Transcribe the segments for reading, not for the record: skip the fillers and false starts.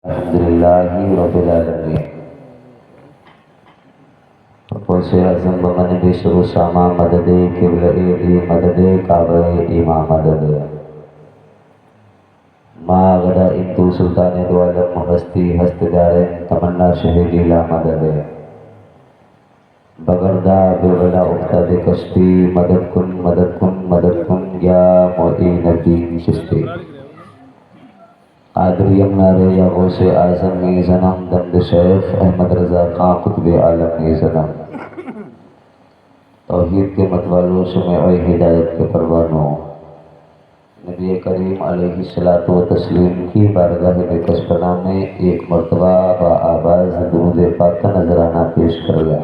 الحمدللہ رب العالمین غوث اعظم بمن بشر شامہ مدد قبلہ دی مدد کعبہ امام مدد ما غدا انتو سلطان دو عالم ہستی ہست دارین تمنا شہیدی لا مدد بگردہ بغلا افتاد کشتی مدد کن یا معین الدین چشتی قادریم نارے یا غوث اعظم نی زنم دمد شیخ احمد رضا خان قطب عالم نی زنم توحید کے متوالوں شمع ہدایت کے پروانوں نبی کریم علیہ الصلوۃ والتسلیم کی بارگاہ بکش پناہ میں ایک مرتبہ با آواز درود پاک کا نذرانہ پیش کر گیا۔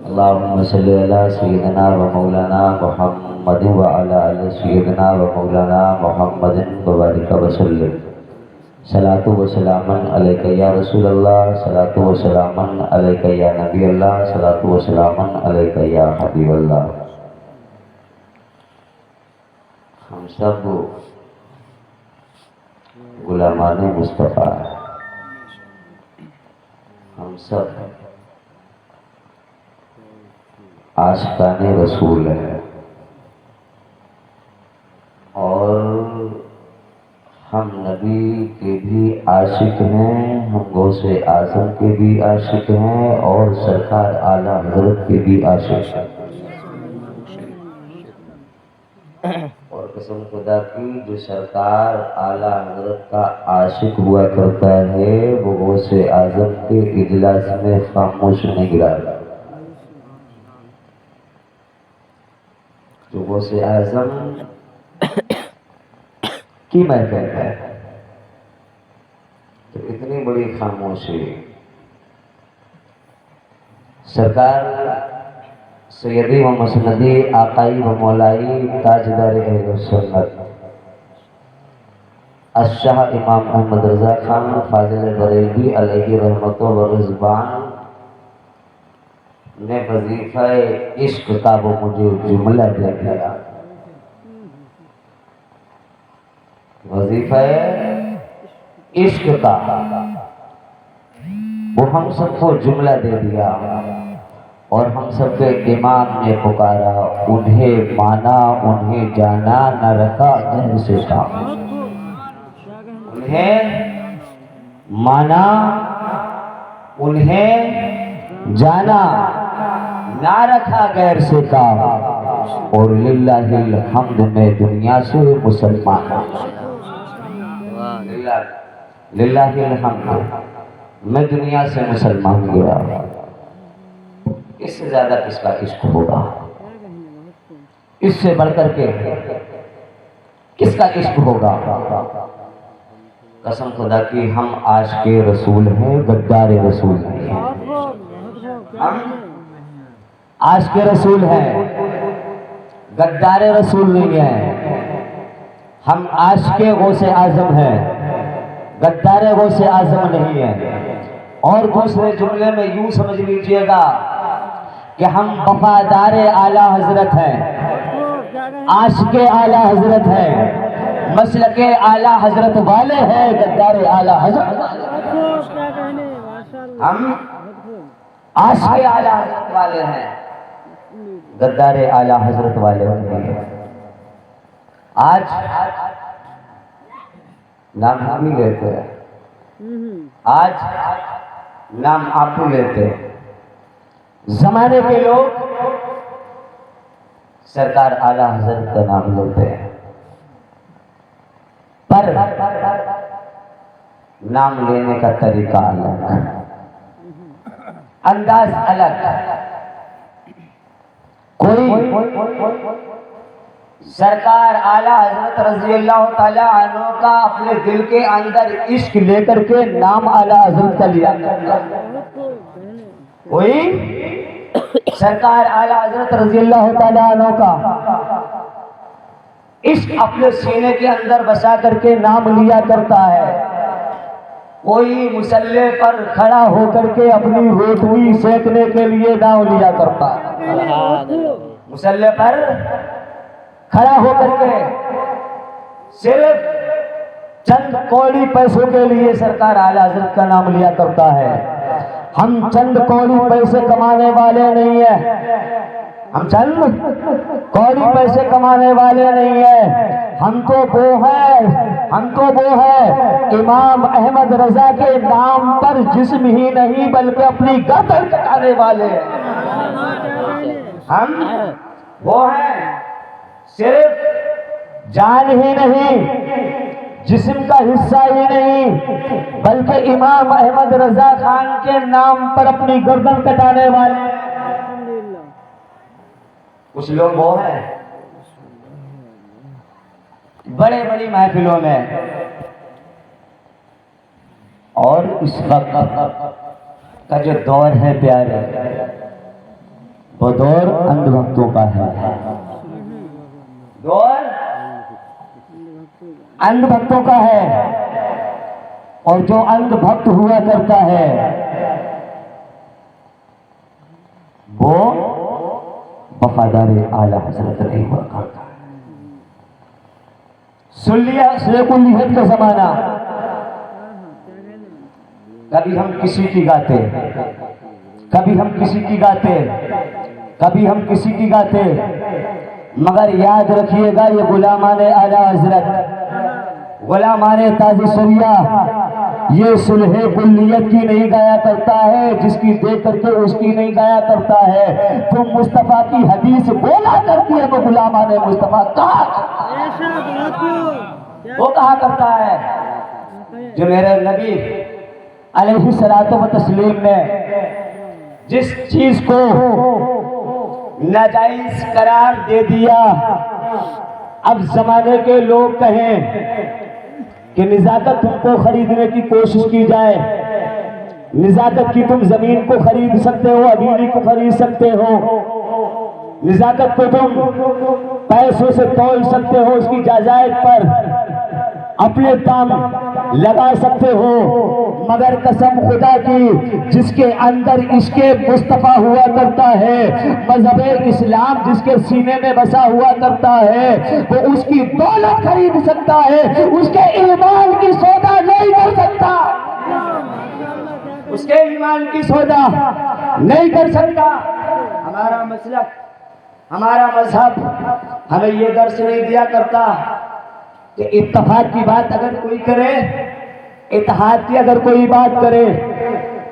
اللہم صلی علی سیدنا و مولانا محمد و علی سیدنا و مولانا محمد وبارک وسلم۔ صلاۃ و سلاما علیک یا رسول اللہ، صلاۃ و سلاما علیک یا نبی اللہ، صلاۃ و سلاما علیک یا حبیب اللہ۔ ہم سب غلامان مصطفیٰ ہیں، ہم سب عاشقان رسول ہیں اور ہم نبی کے بھی عاشق ہیں، ہم غوث اعظم کے بھی عاشق ہیں اور سرکار اعلیٰ حضرت کے بھی عاشق ہیں۔ اور قسم خدا کی جو سرکار اعلیٰ حضرت کا عاشق ہوا کرتا ہے وہ غوث اعظم کے اجلاس میں خاموش نہیں رہا۔ جو غوث اعظم کی محفل ہے تو اتنی بڑی خاموشی، سرکار سیدی و مسندی آقائی و مولائی تاجدار اہل سنت الشاہ امام احمد رضا خان فاضل بریلوی علیہ رحمت و رضوان نے وظیفہ عشق کا وہ مجھے جملہ دے دیا، وظیفہ عشق کا وہ ہم سب کو جملہ دے دیا اور ہم سب کے امام نے پکارا، انہیں مانا انہیں جانا نہ رکھا گھر سے کام، انہیں مانا انہیں جانا نہ رکھا غیر سے کام، اور للہ الحمد میں دنیا سے مسلمان، للہ الحمد میں دنیا سے مسلمان گیا۔ اس سے زیادہ کس کا عشق ہوگا؟ اس سے بڑھ کر کے کس کا عشق ہوگا؟ قسم خدا کی ہم عاشق رسول ہیں، غدار رسول نہیں ہیں۔ ہم عاشق رسول ہیں، غدار رسول نہیں ہیں۔ ہم عاشق غوث اعظم ہیں، غدار غوث اعظم نہیں ہیں۔ اور دوسرے جملے میں یوں سمجھ لیجئے گا کہ ہم وفادار اعلیٰ حضرت ہیں، عاشق اعلیٰ حضرت ہیں، مسلک اعلیٰ حضرت والے ہیں، غدار اعلیٰ حضرت ہم عاشق اعلیٰ حضرت والے ہیں، غدار اعلیٰ حضرت والے ہیں۔ آج نام ہم ہی لیتے ہیں، آج نام آپ ہی لیتے ہیں۔ زمانے کے لوگ سرکار اعلیٰ حضرت کا نام لیتے ہیں، پر نام لینے کا طریقہ الگ، انداز الگ۔ کوئی سرکار اعلیٰ حضرت رضی اللہ تعالیٰ عنہ کا اپنے دل کے اندر عشق لے کر کے نام اعلیٰ حضرت کا لیا کرتا ہے، کوئی سرکار اعلیٰ حضرت رضی اللہ تعالیٰ عنہ کا عشق اپنے سینے کے اندر بسا کر کے نام لیا کرتا ہے، کوئی مصلی پر کھڑا ہو کر کے اپنی روٹی سینکنے کے لیے نام لیا کرتا ہے، مصلی پر کھڑا ہو کر کے صرف چند کوڑی پیسوں کے لیے سرکار اعلیٰ حضرت کا نام لیا کرتا ہے. ہم چند کوڑی پیسے کمانے والے نہیں ہیں. ہم چند کوڑی پیسے کمانے والے نہیں ہیں. ہم تو وہ ہے امام احمد رضا کے نام پر جسم ہی نہیں بلکہ اپنی گردن کٹانے والے ہیں. ہم وہ ہیں صرف جان ہی نہیں، جسم کا حصہ ہی نہیں، بلکہ امام احمد رضا خان کے نام پر اپنی گردن کٹانے والے ہیں. کچھ لوگ وہ ہیں بڑے بڑی محفلوں میں، اور اس وقت کا جو دور ہے پیارے، وہ دور اندھ بھکتوں کا ہے. دور اندھ بھکتوں کا ہے، اور جو اندھ بھکت ہوا کرتا ہے وہ وفادار اعلیٰ حضرت نہیں ہوا کرتا. سن لیا شیخ الہد کا زمانہ، کبھی ہم کسی کی گاتے، کبھی ہم کسی کی گاتے، کبھی ہم کسی کی گاتے، مگر یاد رکھیے گا یہ غلامان اعلیٰ حضرت، غلامان تاج سریہ، یہ صلح کلیت کی نہیں گایا کرتا ہے، جس کی دیکھ کر کے اس کی نہیں گایا کرتا ہے. جو مصطفیٰ کی حدیث بولا کرتی ہے وہ غلامان مصطفیٰ وہ کہا کرتا ہے. جو میرے نبی علیہ الصلوۃ والتسلیم نے جس چیز کو ناجائز قرار دے دیا، اب زمانے کے لوگ کہیں کہ نزاکت تم کو خریدنے کی کوشش کی جائے، نزاکت کی تم زمین کو خرید سکتے ہو، حویلی کو خرید سکتے ہو، نزاکت کو تم پیسوں سے تول سکتے ہو، اس کی جائزاد پر اپنے دام لگا سکتے ہو، مگر قسم خدا کی جس کے اندر عشق مصطفیٰ ہوا کرتا ہے، مذہب اسلام جس کے سینے میں بسا ہوا کرتا ہے، وہ اس کی دولت خرید سکتا ہے، اس کے ایمان کی سودا نہیں کر سکتا، اس کے ایمان کی سودا نہیں کر سکتا. ہمارا مسلک، ہمارا مذہب ہمیں یہ درس نہیں دیا کرتا کہ اتفاق کی بات اگر کوئی کرے، اتحاد کی اگر کوئی بات کرے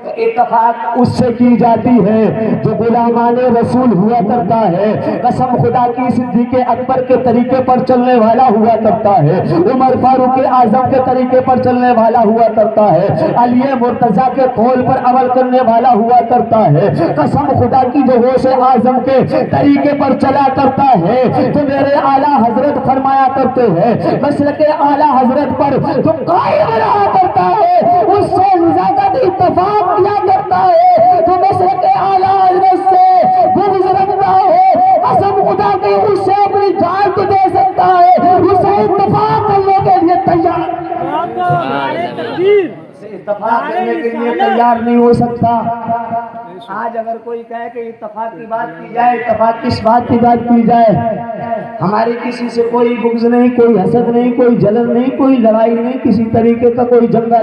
تو اتفاق اس سے کی جاتی ہے جو غلامان رسول ہوا کرتا ہے. قسم خدا کی صدیق اکبر کے طریقے پر چلنے والا ہوا کرتا ہے، عمر فاروق اعظم کے طریقے پر چلنے والا ہوا کرتا ہے، علی مرتضیٰ کے قول پر عمل کرنے والا ہوا کرتا ہے. قسم خدا کی جو ہوش اعظم کے طریقے پر چلا کرتا ہے، تو میرے اعلیٰ حضرت فرمایا کرتے ہیں مسلک اعلیٰ حضرت پر جو قائم رہا کرتا ہے اس سے نزاکت اتفاق کیا کرتا ہے، تو مسلک اعلیٰ حضرت سے بغض رکھتا ہے، قسم خدا کی اس سے اپنی جان کو دے سکتا ہے، اسے اتفاق کرنے کے لیے تیار اتفاق کرنے کے لیے تیار نہیں ہو سکتا. آج اگر کوئی کہے کہ اتفاق کی بات کی جائے، اتفاق کس بات کی بات کی جائے، ہماری کسی سے کوئی بغض نہیں، کوئی حسد نہیں، کوئی جلن نہیں، کوئی لڑائی نہیں، کسی طریقے کا کوئی دنگا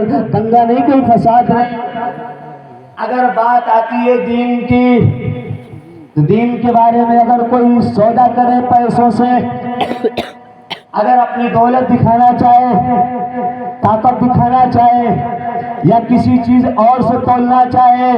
نہیں، کوئی فساد نہیں. اگر بات آتی ہے دین کی تو دین کے بارے میں اگر کوئی سودا کرے پیسوں سے، اگر اپنی دولت دکھانا چاہے، طاقت دکھانا چاہے، یا کسی چیز اور سے تولنا چاہے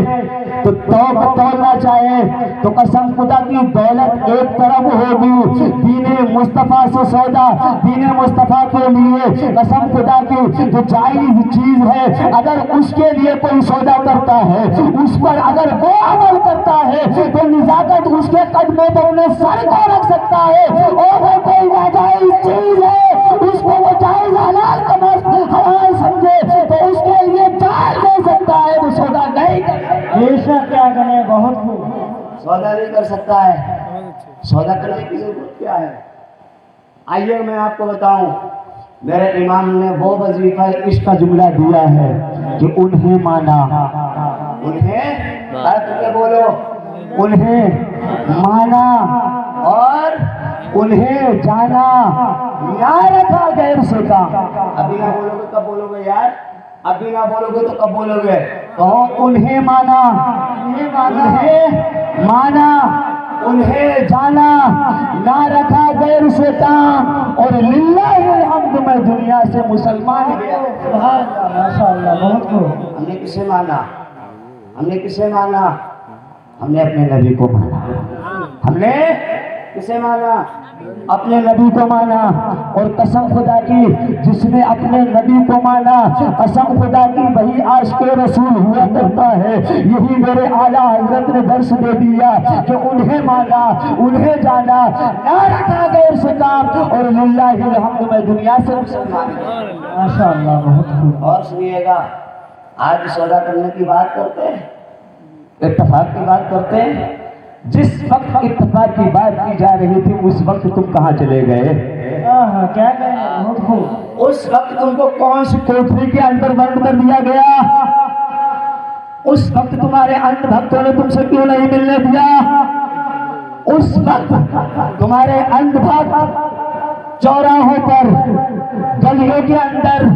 تو تولنا چاہے، تو قسم خدا کی دولت ایک طرف ہوگی، دین مصطفیٰ سے سودا، دین مصطفیٰ کے لیے قسم خدا کی جو جائز چیز ہے اگر اس کے لیے کوئی سودا کرتا ہے، اس پر اگر وہ عمل کرتا ہے تو نزاکت اس کے قدموں پر انہیں سر کو رکھ سکتا ہے. اور وہ کوئی ناجائز چیز ہے اس کو وہ جائز حلال حلال سمجھے تو اس کے لیے جان دے سکتا ہے، وہ سودا نہیں کر سکتا. کیا کریں، بہت سودا نہیں کر سکتا ہے. سودا کرنے کی ضرورت کیا ہے؟ آئیے میں آپ کو بتاؤں، میرے امام نے وہ وظیفہ عشق کا جملہ دیا ہے کہ انہیں مانا، انہیں بولو، انہیں مانا اور انہیں جانا نہ رکھا غیر سے کام. ابھی نہ بولو گے کب بولو گے یار؟ ابھی نہ بولو گے تو کب بولو گے؟ کہو انہیں مانا، انہیں مانا، انہیں جانا، نہ رکھا غیر سے کام، اور للہ الحمد میں دنیا سے مسلمان گیا. سبحان اللہ، ماشاء اللہ، بہت خوب. ہم نے کسے مانا؟ ہم نے کسے مانا؟ ہم نے اپنے نبی کو مانا. ہم نے کسے مانا؟ اپنے نبی کو مانا. اور قسم خدا کی جس نے اپنے نبی کو مانا، قسم خدا کی وہی عاشق رسول ہوا کرتا ہے. یہی میرے اعلیٰ حضرت نے درس دے دیا کہ انہیں مانا، انہیں جانا، نہ رکھا غیر سے کام، اور للہ الحمد میں دنیا سے مسلمان. ماشاء اللہ، بہت خوب. اور سنیے گا، آج سودا کرنے کی بات کرتے ہیں، اتفاق کی بات کرتے ہیں. جس وقت اتفاق کی بات کی جا رہی تھی اس وقت تم کہاں چلے گئے؟ کیا کہیں؟ اس وقت تم کو کون سی کوٹری کے اندر بند کر دیا گیا؟ اس وقت تمہارے اندھ بھکتوں نے تم سے کیوں نہیں ملنے دیا؟ اس وقت تمہارے اندھ بھکت چوراہوں پر، گلیوں کے اندر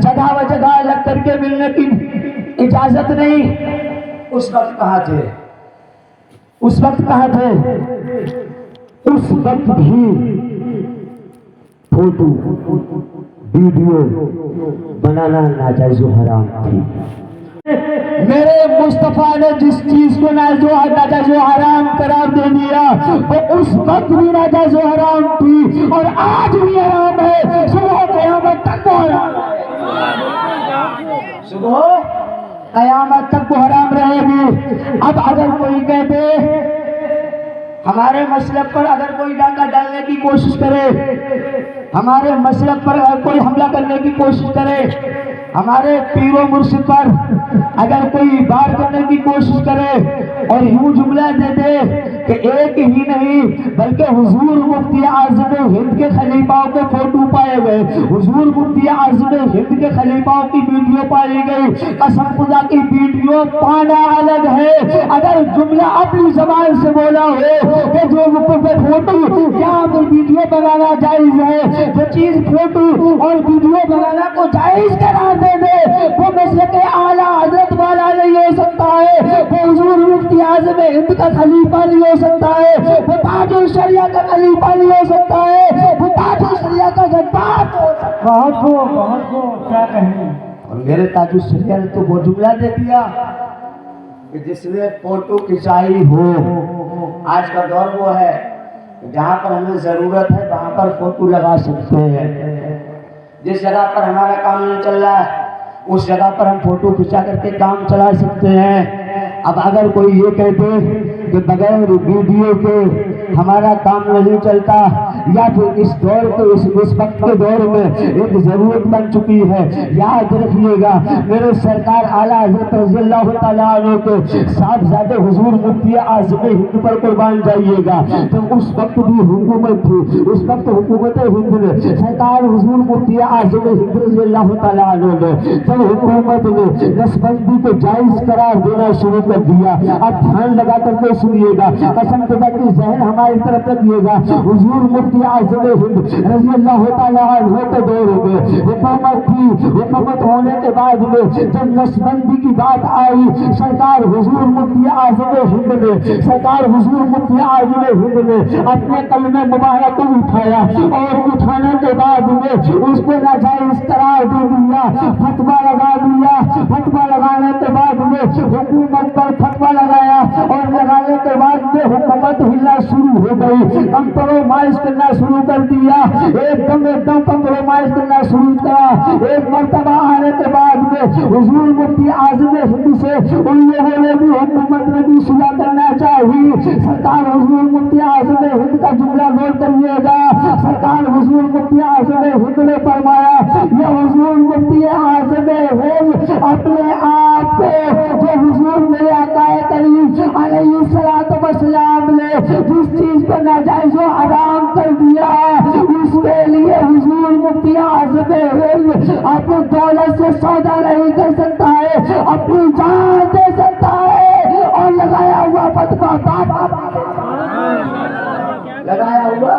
جگہ و جگہ لگ کر کے ملنے کی اجازت نہیں. اس وقت کہاں تھے؟ اس وقت کہاں تھے؟ اس وقت بھی فوٹو ویڈیو بنانا ناجائز و حرام تھی. میرے مصطفیٰ نے جس چیز کو ناجائز و حرام قرار دے دیا وہ اس وقت بھی ناجائز و حرام تھی، اور آج بھی حرام ہے. صبح قیامت تک وہ حرام ہے. صبح قیامت تک وہ حرام رہے گی. اب اگر کوئی کہتے ہمارے مسلک پر اگر کوئی ڈاکہ ڈالنے کی کوشش کرے، ہمارے مسلک پر اگر کوئی حملہ کرنے کی کوشش کرے، ہمارے پیر و مرشد پر اگر کوئی وار کرنے کی کوشش کرے، اور یوں جملہ دے دے کہ ایک ہی نہیں بلکہ حضور مفتی اعظم ہند کے خلیفاؤں کے فوٹو پائے گئے، حضور مفتی اعظم ہند کے خلیفاؤں کی ویڈیو پائی گئی، قسم خدا کی ویڈیو پانا الگ ہے. اگر جملہ اپنی زبان سے بولا ہو کہ جو فوٹو یا ویڈیو بنانا جائز ہے، جو چیز فوٹو اور ویڈیو بنانا کو جائز قرار دے دے، وہ مسلک اعلیٰ حضرت والا نہیں ہو سکتا ہے، وہ حضور مفتی اعظم ہند کا خلیفہ نہیں ہو سکتا ہے، وہ تاج الشریعہ کا خلیفہ نہیں ہو سکتا ہے، وہ تاج الشریعہ کا غدار ہو سکتا ہے. بہت خوب، کیا کہیں. اور میرے تاج الشریعہ نے تو وہ جملہ دے دیا کہ جس نے فوٹو کھنچائی ہو. آج کا دور وہ ہے جہاں پر ہمیں ضرورت ہے وہاں پر فوٹو لگا سکتے ہیں. جس جگہ پر ہمارا کام نہیں چل رہا ہے اس جگہ پر ہم فوٹو کھنچا کر کے کام چلا سکتے ہیں. اب اگر کوئی یہ کہتے کہ بغیر ویڈیو کے ہمارا کام نہیں چلتا، یا پھر اس دور کو اس وقت کے دور میں ایک ضرورت بن چکی ہے، یاد رکھیے گا میرے سرکار اعلیٰ حضرت رضی اللہ تعالیٰ عنہ کے صاحبزادے حضور مفتی اعظم ہند پر قربان جائیے گا. تو اس وقت بھی حکومت تھی، اس وقت حکومت ہند نے سرکار حضور مفتی اعظم ہند رضی اللہ تعالیٰ عنہ نے جب حکومت نے نسبندی کو جائز قرار دینا شروع کر دیا. اب دھیان لگا کر کے سنیے گا، قسم خدا کی ذہن ہماری طرف رکھیے گا. حضور مفتی اعظم ہند رضی اللہ تعالیٰ عنہ کے دور میں حکومت تھی. حکومت ہونے کے بعد میں جب نسبندی کی بات آئی، سرکار حضور مفتی اعظم ہند نے اپنے کلمہ مبارک کو اٹھایا، اور اٹھانے کے بعد میں اس کو ناجائز قرار دے دیا، فتویٰ لگا دیا. فتویٰ لگانے کے بعد میں حکومت پر فتویٰ لگایا، اور لگانے کے بعد میں حکومت ہلنا شروع ہو گئی، کمپرومائز کرنا شروع کر دیا. ایک دم کمپرومائز کرنا شروع کیا. ایک مرتبہ آنے کے بعد میں حضور مفتی اعظم ہند سے ان لوگوں نے بھی حکومت نے بھی صلح کرنا چاہیے. سرکار حضور مفتی اعظم ہند کا جملہ نوٹ کریے گا. سرکار حضور مفتی اعظم ہند نے فرمایا، یہ حضور مفتی اعظم ہند اپنے آپ کو جو حضور میرے آقا کریم علیہ الصلوۃ والسلام نے جس چیز کو ناجائز و حرام کر دیا، اس کے لیے حضور مفتی اعظم ہند اپنی دولت سے سودا نہیں کر سکتا ہے، اپنی جان دے سکتا ہے. اور لگایا ہوا فتویٰ لگایا ہوا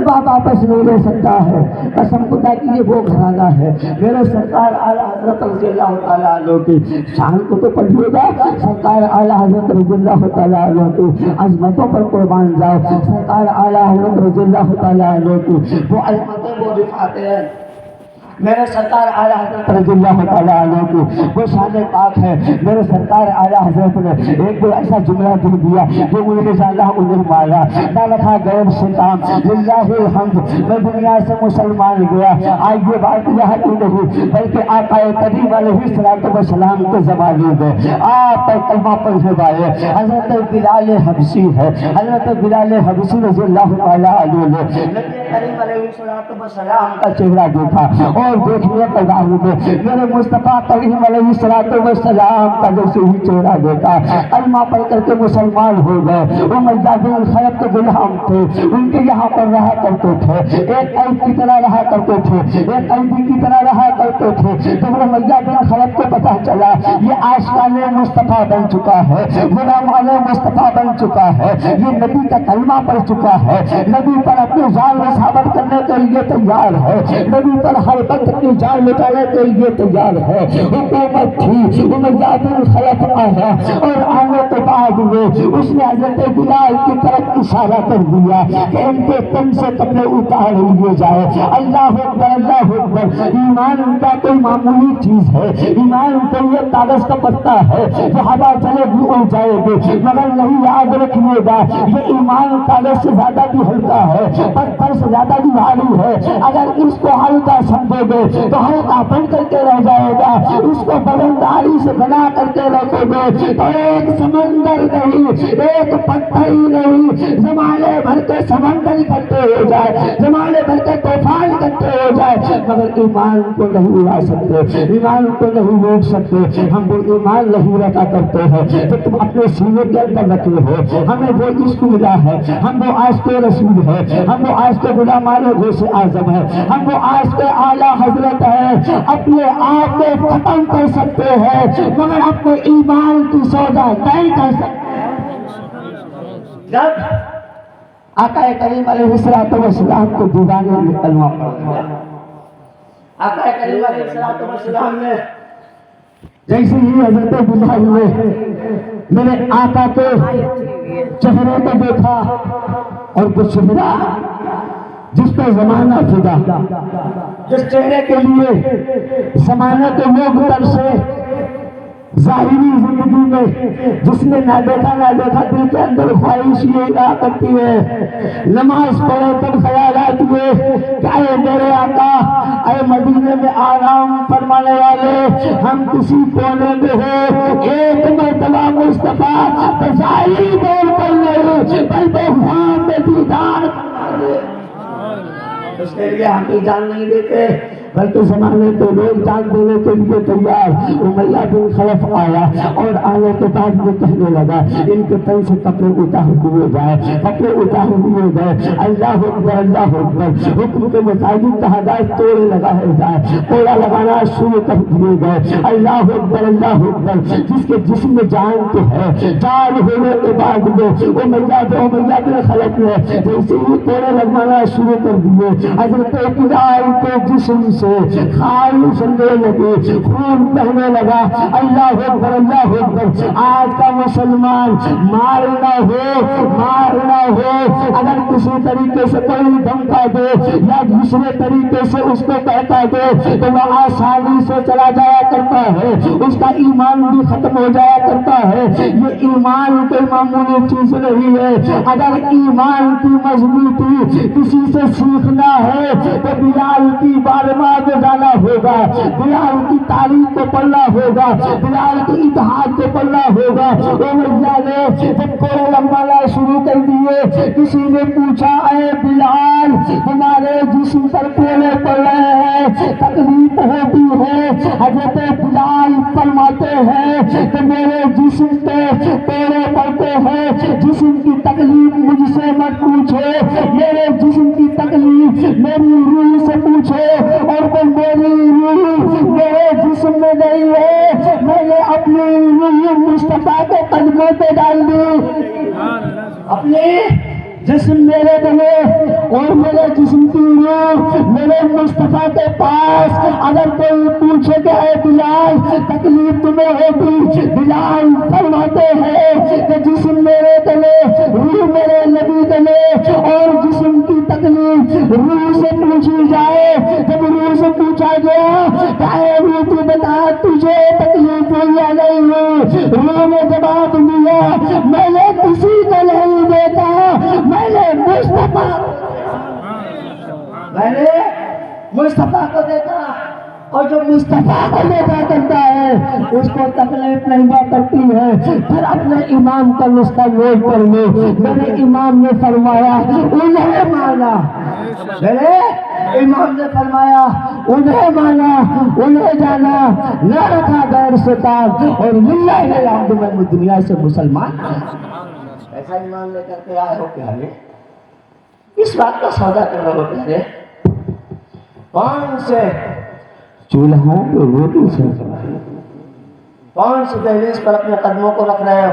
طلبہ واپس نہیں لے سکتا ہے۔ قسم خدا کی یہ وہ گھرانہ ہے۔ میرے سرکار اعلیٰ حضرت رضی اللہ تعالیٰ عنہ کی شان کو تو پڑھیے گا، سرکار اعلیٰ حضرت رضی اللہ تعالیٰ عنہ کی عظمتوں پر قربان جاؤ، سرکار اعلیٰ حضرت رضی اللہ تعالیٰ عنہ کی وہ عظمتیں، وہ رفعتیں ہیں۔ میرے سرکار اعلیٰ حضرت رضی اللہ تعالیٰ عنہ کی وہ شان پاک ہے۔ میرے سرکار اعلیٰ حضرت نے ایک دو ایسا جملہ دے دیا جو انہیں اللہ انہیں مارا، نہ رکھا غیب سے کام، للہ الحمد، میں دنیا سے مسلمان گیا۔ آج یہ بات یہاں کی نہیں بلکہ آقا کریم علیہ الصلوۃ والسلام کے زمانے میں آپ پر کلمہ پڑھنے والے حضرت بلال حبشی ہے۔ حضرت بلال حبشی رضی اللہ تعالیٰ عنہ نے نبی کریم علیہ الصلوۃ والسلام کا چہرہ دیکھا اور دیکھنے کے بعد میں میرے مصطفیٰ کریم علیہ الصلوۃ والسلام کا جیسے ہی چہرہ دیکھا، کلمہ پڑھ کر کے مسلمان ہو گئے۔ وہ مجاہد الخلق کے غلام تھے، ان کے یہاں پر رہا کرتے تھے، ایک قید کی طرح رہا کرتے تھے، ایک قیدی کی طرح رہا کرتے تھے۔ جب وہ مجاہد الخلق کو پتہ چلا یہ عاشقان مصطفیٰ بن چکا ہے، غلامان مصطفیٰ بن چکا ہے، یہ نبی کا کلمہ پڑھ چکا ہے، نبی پر اپنی جان نثابت کرنے کے لیے تیار ہے، نبی پر ہر وقت اپنی جان لٹانے کے لیے تیار ہے۔ حکومت تھی، وہ مجاہد الخلق آیا اور آنے کے بعد میں اس نے حضرت بلال کی طرف اشارہ کر دیا کہ ان کے تن سے کپڑے اتار لیے جائے۔ اللہ اکبر، اللہ اکبر۔ ایمان ان کا کوئی معمولی چیز ہے، ایمان تو یہ کاغذ کا پتا ہے جو ہوا چلے بھی اڑ جائے گی، مگر نہیں یاد رکھیے گا یہ ایمان کاغذ سے زیادہ بھی ہلکا ہے، پتھر سے زیادہ بھی بھاری ہے۔ اگر اس کو ہلکا سمجھو گے تو ہلکا بن کر کے رہ جائے گا، اس کو بلنداری سے بنا کر کے رکھو گے تو ایک سمندر نہیں، ایک پتھر ہی نہیں، زمانے بھر کے سمندر اکٹھے ہو جائے، زمانے بھر کے طوفان اکٹھے ہو جائے، مگر ایمان کو نہیں اڑا سکتے، ایمان کو نہیں روک سکتے۔ ہم وہ ایمان نہیں رکھا کرتے ہیں جو تم اپنے سینے کے اندر رکھے ہو۔ ہمیں وہ عشق ملا ہے، ہم وہ عاشق رسول ہے، ہم وہ عاشق غلامان غوث اعظم ہے، ہم وہ عاشق اعلیٰ حضرت ہے۔ اپنے آپ کو ختم کر سکتے ہیں مگر اپنے ایمان کی سودا نہیں کر سکتے۔ جب آقا کریم علیہ الصلوۃ والسلام کو دیوانے میں کلمہ پڑھا، آقا کریم علیہ الصلوۃ والسلام نے جیسے ہی حضرت بلال نے میرے آقا کے چہرے کو دیکھا اور وہ چہرہ جس پہ زمانہ فدا، جس چہرے کے لیے زمانے کے لوگ ترسے، ظاہری زندگی میں جس نے نہ دیکھا دل کے اندر خواہش یہ رہا کرتی ہے، نماز پڑھے تب خیالات ہوئے کہ اے میرے آقا، اے مدینے میں آرام فرمانے والے، ہم کسی کونے میں ہو، ایک مرتبہ مصطفیٰ ظاہری طور پر نہیں بلکہ خواب میں دیدار فرما دے۔ اس کے لیے ہم جان نہیں دیتے بلکہ زمانے کے لوگ جان دینے کے لیے تیار۔ امیہ بن خلف آیا اور آنے کے بعد وہ کہنے لگا ان کے تن سے کپڑے اتار دیے جائے، کپڑے اتار دیے گئے۔ اللہ اکبر، اللہ اکبر۔ حکم کے مطابق تہداد توڑے لگائے جائے، کوڑا لگانا شروع کر دیے گئے۔ اللہ اکبر، اللہ اکبر۔ جس کے جسم میں جان تو ہے، جان ہونے کے بعد میں امیہ بن خلف نے جیسے ہی کوڑے لگوانا شروع کر دیے، حضرت بلال کے جسم سے خون چلنے لگے، خون بہنے لگا۔ اللہ اکبر، اللہ اکبر۔ آج کا مسلمان مارنا ہو اگر کسی طریقے سے کوئی دھمکا دے یا دوسرے طریقے سے اس کو کہتا دے تو وہ آسانی سے چلا جایا کرتا ہے، اس کا ایمان بھی ختم ہو جایا کرتا ہے۔ یہ ایمان کوئی معمولی چیز نہیں ہے۔ اگر ایمان کی مضبوطی کسی سے سیکھنا ہے تو بلال کی بارگاہ میں جانا ہوگا، بلال کی تاریخ کو پڑھنا ہوگا، بلال کی اتحاد کو پڑھنا ہوگا۔ امیہ نے جب کوڑے لگوانا شروع کر دیے، کسی نے پوچھا اے بلال ہمارے جسم پر کوڑے پڑ رہے ہیں، تکلیف ہوتی ہے؟ حضرت بلال فرماتے ہیں کہ میرے جسم پہ کوڑے پڑتے ہیں، جسم کی تکلیف مجھ سے مت پوچھو، میرے جسم کی تکلیف میری روح سے پوچھو، اور کوئی میری روح میرے جسم میں نہیں ہے، میں نے اپنی روح مصطفیٰ کے قدموں پہ ڈال دی، اپنی جسم میرے گلے اور میرے جسم کی روح میرے مصطفیٰ کے پاس. اگر کوئی پوچھے کہ اے بلال تکلیف تمہیں ہوگی، بلال فرماتے ہیں کہ جسم میرے گلے، روح میرے نبی گلے، اور جسم کی تکلیف روح سے پوچھی جائے. جب روح سے پوچھا گیا کہ اے روح تو بتا تجھے تکلیف ہوئی یا نہیں ہوئی، روح نے جواب دیا میں نے کسی کو نہیں دیکھا، میں نے مصطفیٰ کو دیکھا، اور جو مصطفیٰ کو دیکھا کرتا ہے اس کو تکلیف نہیں ہوا کرتی ہے. پھر اپنے امام کا نسخہ نوٹ کر لو. میرے امام نے فرمایا انہیں مانا، میرے امام نے فرمایا انہیں مانا، انہیں جانا، نہ رکھا غیر سے کام، اور للہ الحمد میں دنیا سے مسلمان. ایسا ایمان لے کر کے آئے ہو پیارے، اس بات کا سودا کر رہے ہو پیارے. کون سے چولہوں پہ روٹی سیک رہے ہو، کون سی دہلیز پر اپنے قدموں کو رکھ رہے ہو،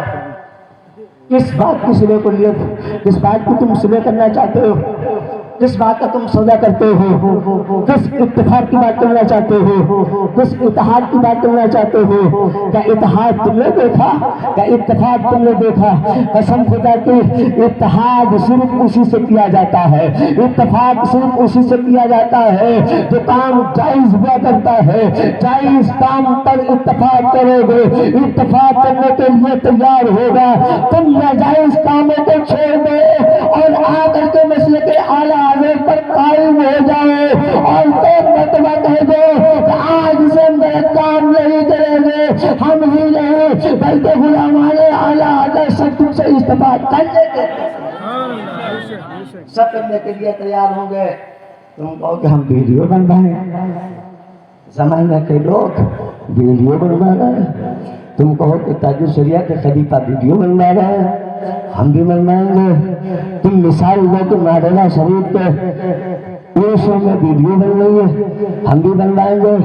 کس بات کی صلح کو لیے، کس بات کو تم صلح کرنا چاہتے ہو، کس بات کا تم سودا کرتے ہو، کس اتفاق کی بات کرنا چاہتے ہو، کس اتحاد کی بات کرنا چاہتے ہو. کیا اتحاد تم نے دیکھا، کیا اتفاق تم نے دیکھا؟ قسم خدا کی اتحاد صرف اسی سے کیا جاتا ہے، اتفاق صرف اسی سے کیا جاتا ہے جو کام جائز ہوا کرتا ہے. جائز کام پر اتفاق کرو گے، اتفاق کرنے کے لیے تیار ہوگا. تم ناجائز کاموں کو چھوڑ دو اور آ کر کے مسئلے کے اعلیٰ حضرت پر قائم ہو جاؤ، اور تو مرتبہ کہہ دو کہ آج سے میرے کام نہیں کریں گے، ہم ہی نہیں بلکہ غلامان اعلیٰ حضرت سب تم سے استفادہ کر لیں گے، سب کرنے کے لیے تیار ہوں گے. تم کہو کہ ہم ویڈیو بنوائیں، زمانہ کے لوگ ویڈیو بنوا رہے ہیں. تم کہو کہ تاج الشریعہ کے خلیفہ ویڈیو بنوا رہے ہیں، ہم بھی بنوائیں گے. تم مثال دو کہ مادلہ شریف کے پوشوں میں ویڈیو بن رہی ہے، ہم بھی بنوائیں گے.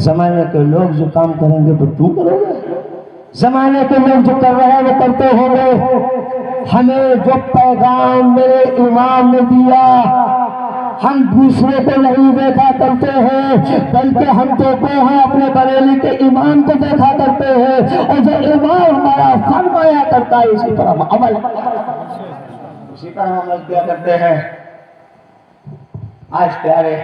زمانے کے لوگ جو کام کریں گے تو تم کرو گے، زمانے کے لوگ جو کر رہے ہیں وہ کرتے ہوں گے. ہمیں جو پیغام میرے امام نے دیا ہم دوسرے کو نہیں دیکھا کرتے ہیں، بلکہ ہم تو وہ ہیں اپنے بریلی کے امام کو دیکھا کرتے ہیں، اور جو امام ہمارا فرمایا کرتا ہے اسی پر ہم عمل کیا کرتے ہیں. آج پیارے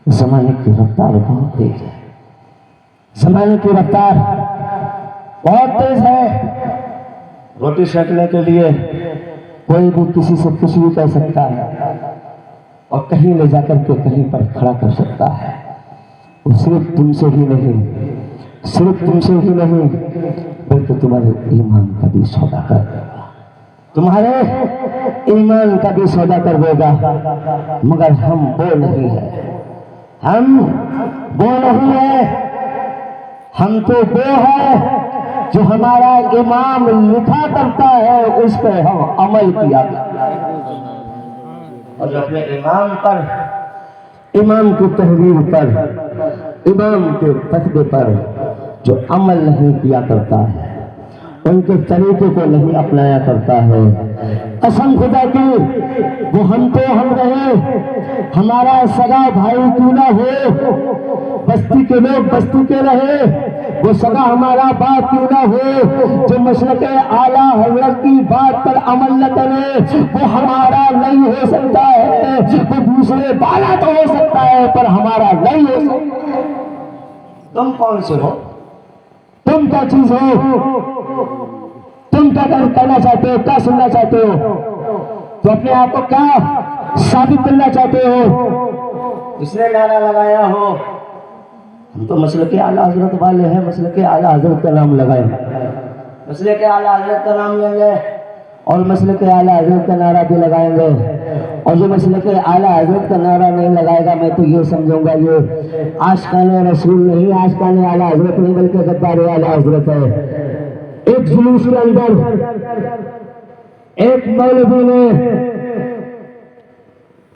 زمانے کی رفتار بہت تیز ہے، زمانے کی رفتار بہت تیز ہے. روٹی سیکنے کے لیے کوئی بھی کسی سے کچھ بھی کہہ سکتا ہے اور کہیں لے جا کر کے کہیں پر کھڑا کر سکتا ہے. وہ صرف تم سے ہی نہیں، صرف تم سے ہی نہیں بلکہ تمہارے ایمان کا بھی سودا کر دے گا، تمہارے ایمان کا بھی سودا کر دے گا. مگر ہم وہ نہیں ہیں، ہم وہ نہیں ہیں، ہم تو وہ ہیں جو ہمارا امام لکھا کرتا ہے اس پہ ہم عمل کیا کرتے ہیں، اور جو اپنے امام پر، امام کی تحریر پر، امام کے فتوے پر جو عمل نہیں کیا کرتا ہے، ان کے طریقے کو نہیں اپنایا کرتا ہے. قسم خدا کی وہ ہم تو ہم رہے، ہمارا سگا بھائی کیوں نہ ہو، بستی کے لوگ بستی کے رہے، وہ سگا ہمارا باپ کیوں نہ ہو، جو مسلک اعلیٰ حضرت کی بات پر عمل نہ کرے وہ ہمارا نہیں ہو سکتا ہے. وہ دوسرے والا تو ہو سکتا ہے پر ہمارا نہیں ہو سکتا. تم کون سے ہو، تم کیا چیز ہو، تم کیا کہنا چاہتے ہو، کیا سننا چاہتے ہو، تو اپنے آپ کو کیا ثابت کرنا چاہتے ہو، جس نے نعرہ لگایا ہو. ہم تو مسلک اعلیٰ حضرت والے ہیں، مسلک اعلیٰ حضرت کا نام لگائیں، مسلک اعلیٰ حضرت کا نام لیں گے اور مسلک اعلیٰ حضرت کا نعرہ بھی لگائیں گے. اور جو مسلک اعلیٰ حضرت کا نعرہ نہیں لگائے گا میں تو یہ سمجھوں گا یہ عاشقان رسول نہیں، عاشقان اعلیٰ حضرت نہیں بلکہ غدار اعلیٰ حضرت ہے. ایک جلوس کے اندر ایک مولوی نے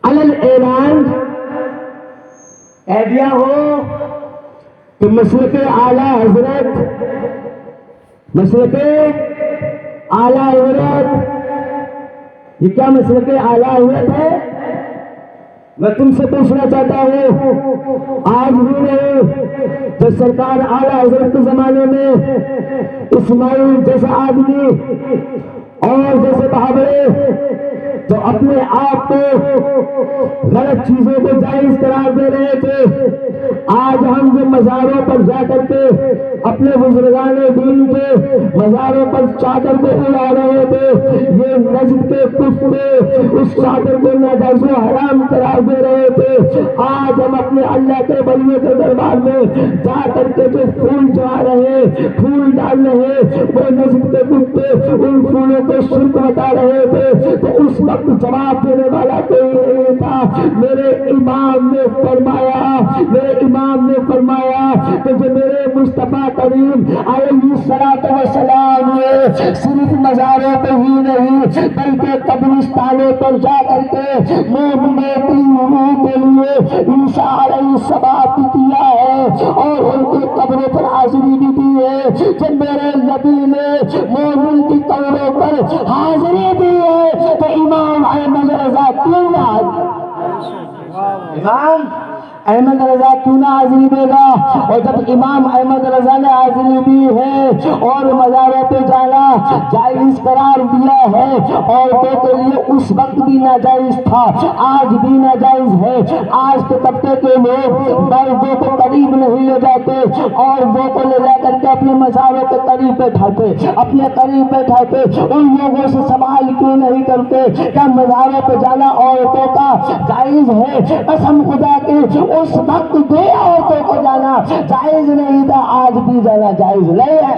علل اعلان کہہ دیا ہو کہ مسلک اعلیٰ حضرت، مسلک اعلیٰ حضرت یہ کیا مسئلے کے اعلیٰ ہوئے تھے؟ میں تم سے پوچھنا چاہتا ہوں، آج بھی نہیں، جب سرکار اعلیٰ حضرت کے زمانے میں اسماعیل جیسا آدمی اور جیسے بہاوڑے جو اپنے آپ کو غلط چیزوں کو جائز قرار دے رہے تھے، آج ہم جو مزاروں پر جا کر کے اپنے بزرگان دین کے مزاروں پر چادر کو اڑا رہے تھے، یہ نجد کے کفر اس چادر کو ناجائز و حرام قرار دے رہے تھے، آج ہم اپنے اللہ کے ولیوں کے دربار میں جا کر کے جو پھول چڑھا رہے، پھول ڈال رہے، وہ نجد کے کفر ان پھولوں کو شرک بتا رہے تھے، تو اس وقت جواب دینے والا کوئی نہیں تھا۔ میرے امام نے فرمایا کہ جو میرے مصطفیٰ کریم علیہ الصلوۃ والسلام نے صرف مزاروں پہ ہی نہیں بلکہ قبرستانوں پر جا کر کے مومنوں کے لیے عیسیٰ علیہ السلام بھی کیا ہے اور ان کی قبروں پر حاضری بھی دی ہے، جب میرے نبی نے مومن کی قبروں پر حاضری دی ہے تو امام احمد رضا کیوں نہ احمد رضا کیوں نہ حاضری دے گا؟ اور جب امام احمد رضا نے حاضری دی ہے اور مزاروں پہ جانا جائز قرار دیا ہے، عورتوں کے لیے اس وقت بھی ناجائز تھا، آج بھی ناجائز ہے۔ آج کے طبقے کے لوگ مردوں کو قریب نہیں لے جاتے، عورتوں کو لے جا کر کے اپنے مزاروں کے قریب بیٹھاتے، اپنے قریب بیٹھاتے، ان لوگوں سے سوال کیوں نہیں کرتے کیا مزاروں پہ جانا عورتوں کا جائز ہے؟ قسم خدا کی اس وقت بھی عورتوں کو جانا جائز نہیں تھا، آج بھی جانا جائز نہیں ہے۔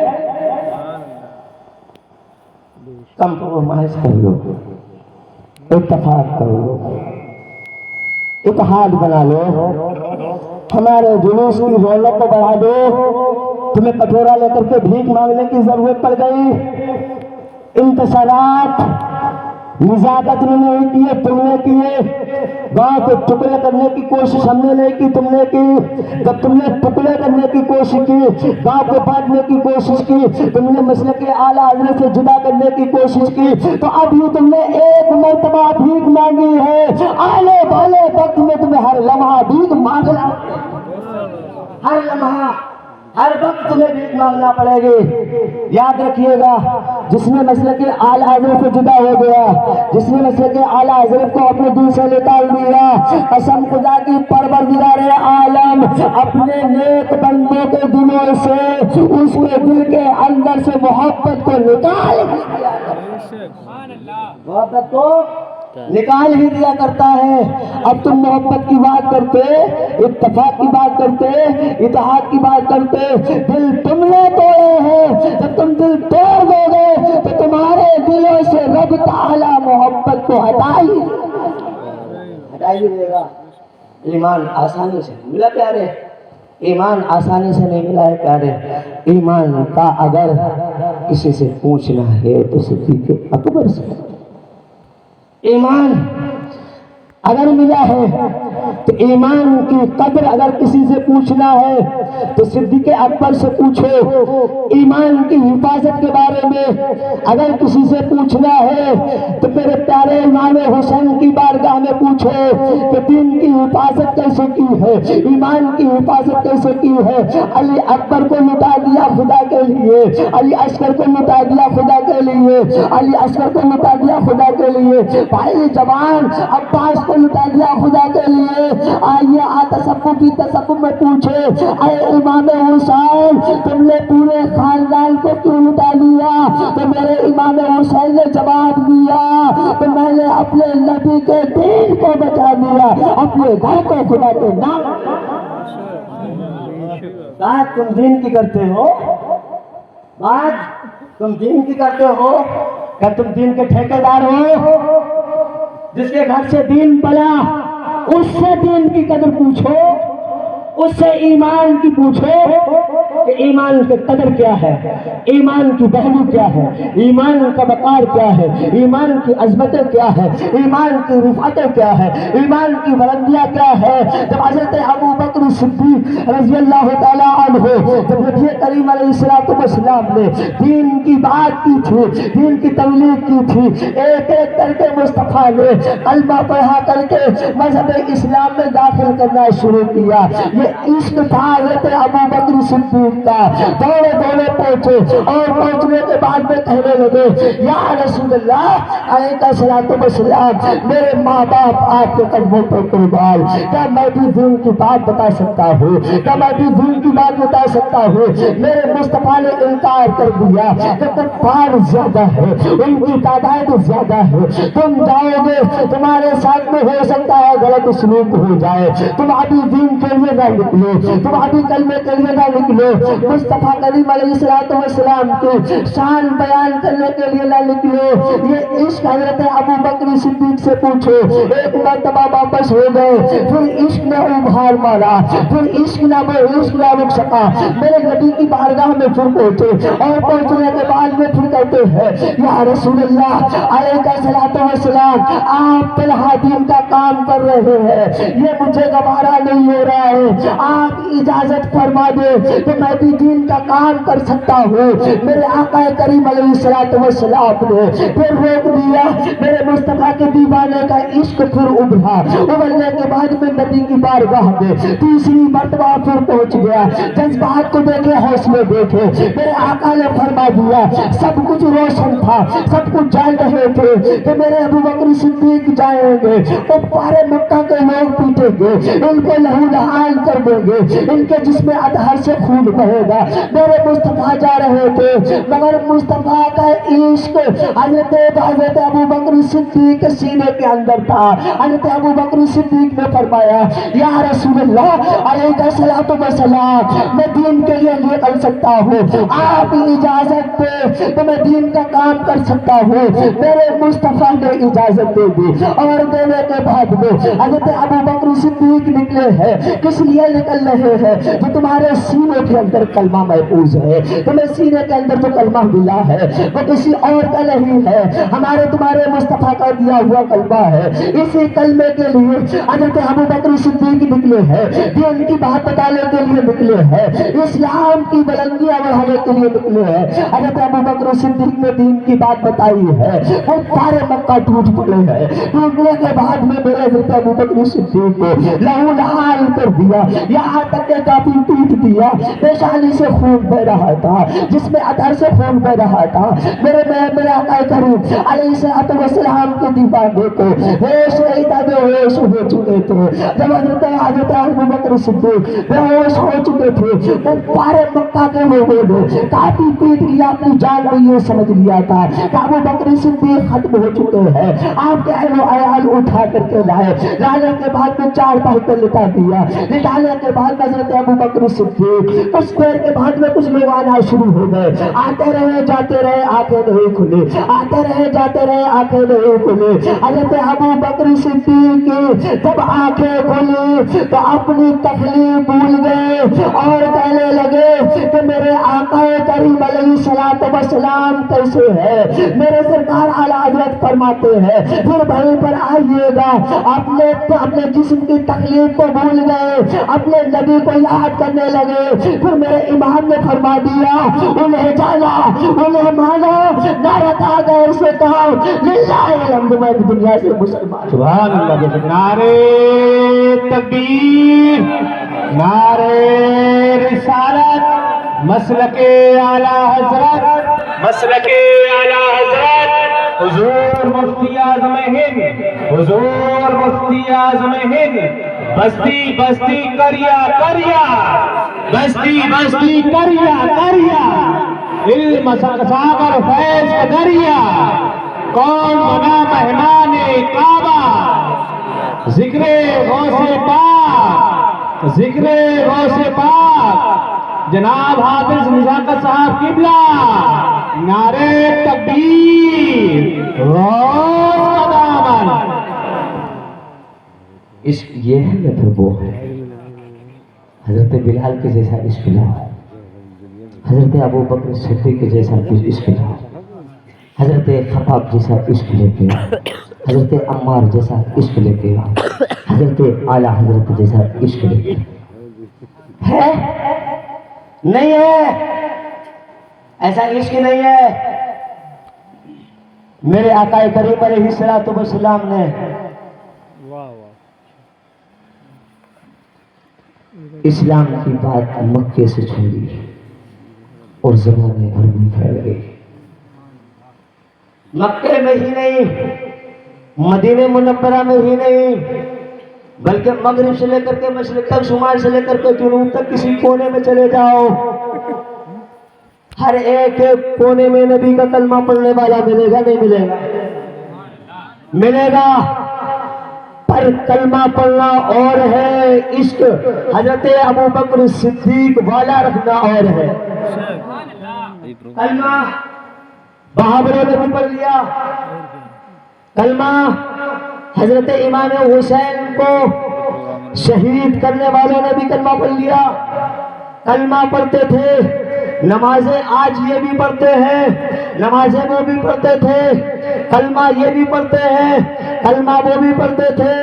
کمپرومائز کر لو، اتفاق کر لو، اتحاد بنا لو، ہمارے جلوس کی رونق کو بڑھا دو۔ تمہیں کٹورا لے کر کے بھیک مانگنے کی ضرورت پڑ گئی، انتصارات نزاکت نے نہیں کیے، تم نے کیے، گاؤں کے ٹکڑے کرنے کی کوشش ہم نے نہیں کی، تم نے کی۔ جب تم نے ٹکڑے کرنے کی کوشش کی، گاؤں کو بانٹنے کی کوشش کی، تم نے مسلک اعلیٰ حضرت سے جدا کرنے کی کوشش کی، تو اب یہ تم نے ایک مرتبہ بھیک مانگی ہے، آنے والے وقت میں تمہیں ہر لمحہ بھیک مانگنا، ہر لمحہ ہر وقت تمہیں بھیک مانگنا پڑے گی۔ یاد رکھیے گا، جس نے مسلک اعلیٰ حضرت سے جدا ہو گیا، جس نے مسلک اعلیٰ حضرت کو اپنے دل سے نکال دیا، قسم خدا کی پروردگار عالم اپنے نیک بندوں کے دلوں سے اس کے دل کے اندر سے محبت کو نکال دیا، محبت کو نکال ہی دیا کرتا ہے۔ اب تم محبت کی بات کرتے، اتفاق کی بات کرتے، اتحاد کی بات کرتے، دل تم نے توڑے ہیں۔ جب تم دل توڑ دو گے تو تمہارے دلوں سے رب تعالی محبت کو ہٹا ہی دے گا۔ ایمان آسانی سے ملا پیارے، ایمان آسانی سے نہیں ملا ہے پیارے۔ ایمان کا اگر کسی سے پوچھنا ہے تو صدیق اکبر سے، ایمان اگر ملا ہے تو ایمان کی قدر اگر کسی سے پوچھنا ہے تو صدیق اکبر سے پوچھو۔ ایمان کی حفاظت کے بارے میں اگر کسی سے پوچھنا ہے تو میرے پیارے امام حسین کی بارگاہ میں پوچھو کہ دین کی حفاظت کیسے کی ہے، ایمان کی حفاظت کیسے کی ہے۔ علی اکبر کو لٹا دیا خدا کے لیے، علی اصغر کو لٹا دیا خدا کے لیے، علی اصغر کو لٹا دیا خدا کے لیے، بھائی جوان عباس کو لٹا دیا خدا کے لیے۔ آئیے تصوف میں پوچھے، اے امام حسین تم نے پورے خاندان کو کیوں لٹا لیا؟ تو میرے امام حسین نے جواب دیا کہ میں نے اپنے نبی کے دین کو بچا لیا، اپنے گھر کو خدا کے نام۔ بات تم دین کی کرتے ہو، بات تم دین کی کرتے ہو، کیا تم دین کے ٹھیکیدار ہو؟ جس کے گھر سے دین پلا اس سے دین کی قدر پوچھو، اس سے ایمان کی پوچھو کہ ایمان کی قدر کیا ہے، ایمان کی پہلو کیا ہے، ایمان کا وقار کیا ہے، ایمان کی عظمتیں کیا ہے، ایمان کی رفعتیں کیا ہے، ایمان کی بلندیاں کیا ہے۔ جب حضرت ابو بکر صدیق رضی اللہ تعالیٰ عنہ جب نبی کریم علیہ السلام نے دین کی بات کی تھی، دین کی تبلیغ کی تھی، ایک ایک کر کے مصطفیٰ نے کلمہ پڑھا کر کے مذہب اسلام میں داخل کرنا شروع کیا۔ یہ عشق تھا حضرت ابو بکر صدیق کا۔ دوڑے دوڑے پہنچے اور پہنچنے کے بعد میں کہنے لگے یا رسول اللہ علیہ الصلوۃ والسلام، میرے ماں باپ آپ کے قدموں پر قربان، کیا میں بھی دین کی بات بتا سکتا ہوں؟ کیا میں بھی دین کی بات بتا سکتا ہوں؟ میرے مصطفیٰ نے انکار کر دیا کہ کفار زیادہ ہے، ان کی تعداد زیادہ ہے، تم جاؤ گے تمہارے ساتھ میں ہو سکتا ہے غلط سلوک ہو جائے، تم ابھی دین کے لیے نہ نکلو، تم ابھی کلمے کے لیے نہ نکلو، مصطفیٰ کریم علیہ السلام کی شان بیان کرنے کے لیے نہ نکلو۔ یہ عشق حضرت ابو بکر صدیق سے پوچھو، ایک مرتبہ واپس ہو گئے، پھر عشق نے ابھار مارا، پھر عشق نہ رک سکا، میرے نبی کی بارگاہ میں پھر پہنچے اور پہنچنے کے بعد میں پھر کہتے ہیں یا رسول اللہ علیہ السلام، آپ طلحہ دین کا کام کر رہے ہیں، یہ مجھے گوارا نہیں ہو رہا ہے، آپ اجازت فرما دے تو میں بھی دین کا کام کر سکتا ہوں۔ میرے آقا کریم علیہ السلام نے پھر روک دیا، میرے مصطفیٰ کے دیوانے کا عشق پھر ابھرا، ابھرنے کے بعد میں نبی کی بارگاہ میں تیسری مرتبہ پھر پہنچ گیا۔ جذبات کو دیکھے، حوصلے دیکھے، میرے آقا نے فرما دیا، سب کچھ روشن تھا، سب کچھ جان رہے تھے کہ میرے ابو بکر صدیق جائیں گے، وہ پارے مکہ کے لوگ پیٹیں گے، ان کو لہو لہان کر دیں گے، ان کے جسم اطہر سے خون بہے گا۔ میرے مصطفیٰ جا رہے تھے، مگر مصطفیٰ کا عشق حضرت ابو بکر صدیق کے سینے کے اندر تھا۔ حضرت ابو بکر صدیق نے فرمایا یا رسول اللہ علیہ السلام، میں دین کے لیے نکل سکتا ہوں، آپ اجازت دے تو میں دین کا کام کر سکتا ہوں۔ میرے مصطفیٰ نے اجازت دے دی اور دینے کے بعد میں حضرت ابو بکر صدیق نکلے ہیں۔ کس لیے نکل رہے ہیں؟ جو تمہارے سینے کے اندر کلمہ محفوظ ہے، تمہیں سینے کے اندر جو کلمہ ملا ہے وہ کسی اور کا نہیں ہے، ہمارے تمہارے مصطفیٰ کا دیا ہوا کلمہ ہے۔ اسی کلمے کے لیے حضرت ابو بکر صدیق نکلے ہیں، دین کی بات بتانے کے لیے نکلے ہیں، اسلام کی بلندیاں بڑھانے کے لیے نکلے ہیں۔ حضرت ابو بکر صدیق نے دین کی بات بتائی ہے، وہ سارے مکہ ٹوٹ پڑے ہیں۔ ٹوٹنے کے بعد میں میرے حضرت ابو بکر صدیق کو لہو لہان کر دیا، یہاں تک کہ کافی پیٹ دیا، پیشانی سے خون بہ رہا تھا، جس میں اطہر سے خون بہ رہا تھا۔ میرے آقا کریم علیہ السلام کے دیوانے کو ہوش نہیں تھا، بے ہوش ہو چکے تھے۔ جب حضرت ابو بکر صدیق بے ہوش ہو چکے تھے، وہ پارے مکہ کے لوگوں نے کافی پیٹ لیا، اپنی جان میں یہ سمجھ لیا تھا کہ ابو بکر صدیق ختم ہو چکے ہیں۔ آپ کے اہل و عیال اٹھا کر کے لائے، لانے کے بعد میں چار پائی پہ لٹا دیا، لٹانے کے بعد حضرت ابو بکر صدیق کچھ دیر کے بعد میں کچھ لوگ آنا شروع ہو گئے، آتے رہے جاتے رہے، آنکھیں نہیں کھلی، آتے رہے جاتے رہے، آنکھیں نہیں کھلی۔ حضرت ابو بکر صدیق کی جب آنکھیں کھلی تو اپنی تکلیف بھول گئے اور کہنے لگے کہ میرے آقا کریم علیہ السلام کیسے ہے؟ میرے سرکار اعلیٰ حضرت فرماتے ہیں پھر وہیں پر آئیے گا، اپنے جسم کی تکلیف کو بھول گئے، اپنے نبی کو یاد کرنے لگے۔ پھر میرے امام نے فرما دیا انہیں جانا، انہیں مانا، نہ رکھا گئے سے کہا للہ الحمد، میں دنیا سے مسلمان۔ سبحان اللہ، نعرے تکبیر، نعرے رسالت، مسلک اعلیٰ حضرت، مسلک اعلیٰ حضرت حضور مفتی اعظم ہند، حضور مفتی اعظم ہند، بستی بستی کریا کریا، بستی بستی کریا کریا، علم ساگر فیض کا دریا، کون بنا مہمان کعبہ، ذکر غوث پاک، ذکر غوث پاک، جناب حافظ نزاکت صاحب قبلہ، نعرے تکبیر، غوث کا دامن۔ عشق یہ ہے یا پھر وہ ہے؟ حضرت بلال کے جیسا عشق نہ ہو، حضرت ابو بکر صدیق کے جیسا عشق نہ ہو، حضرت خباب جیسا عشق لے کے آؤ، حضرت عمار جیسا عشق لے کے آؤ، حضرت اعلیٰ حضرت جیسا عشق لے کے آؤ۔ ہے نہیں ہے؟ ایسا عشق نہیں ہے. میرے آقا کریم علیہ الصلوۃ والسلام نے اسلام کی بات مکے سے چھوڑی اور زبان عربی پھیل گئی. مکے میں ہی نہیں، مدینہ منورہ میں ہی نہیں، بلکہ مغرب سے لے کر کے مشرق تک، شمال سے لے کر کے جنوب تک، کسی کونے میں چلے جاؤ، ہر ایک کونے میں نبی کا کلمہ پڑھنے والا ملے گا. نہیں ملے گا؟ ملے گا. پر کلمہ پڑھنا اور ہے، عشق حضرت ابو بکر صدیق والا رکھنا اور ہے. کلمہ بہادروں نے بھی پڑھ لیا. کلمہ حضرت امام حسین کو شہید کرنے والوں نے بھی کلمہ پڑھ لیا. کلمہ پڑھتے تھے. نمازیں آج یہ بھی پڑھتے ہیں، نمازیں وہ بھی پڑھتے تھے، کلمہ یہ بھی پڑھتے ہیں، کلمہ وہ بھی پڑھتے تھے.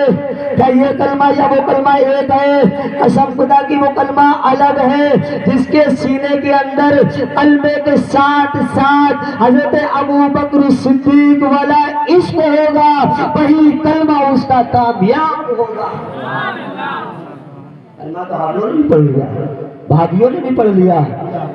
کیا یہ کلمہ یا وہ کلمہ ایک ہے؟ قسم خدا کی وہ کلمہ الگ ہے. جس کے سینے کے اندر کلمے کے ساتھ ساتھ حضرت ابو بکر صدیق والا عشق ہوگا، وہی کلمہ اس کا کامیاب ہوگا. کلمہ تو آپ لوگوں نے بھی پڑھ لیا، بھابھیوں نے بھی پڑھ لیا،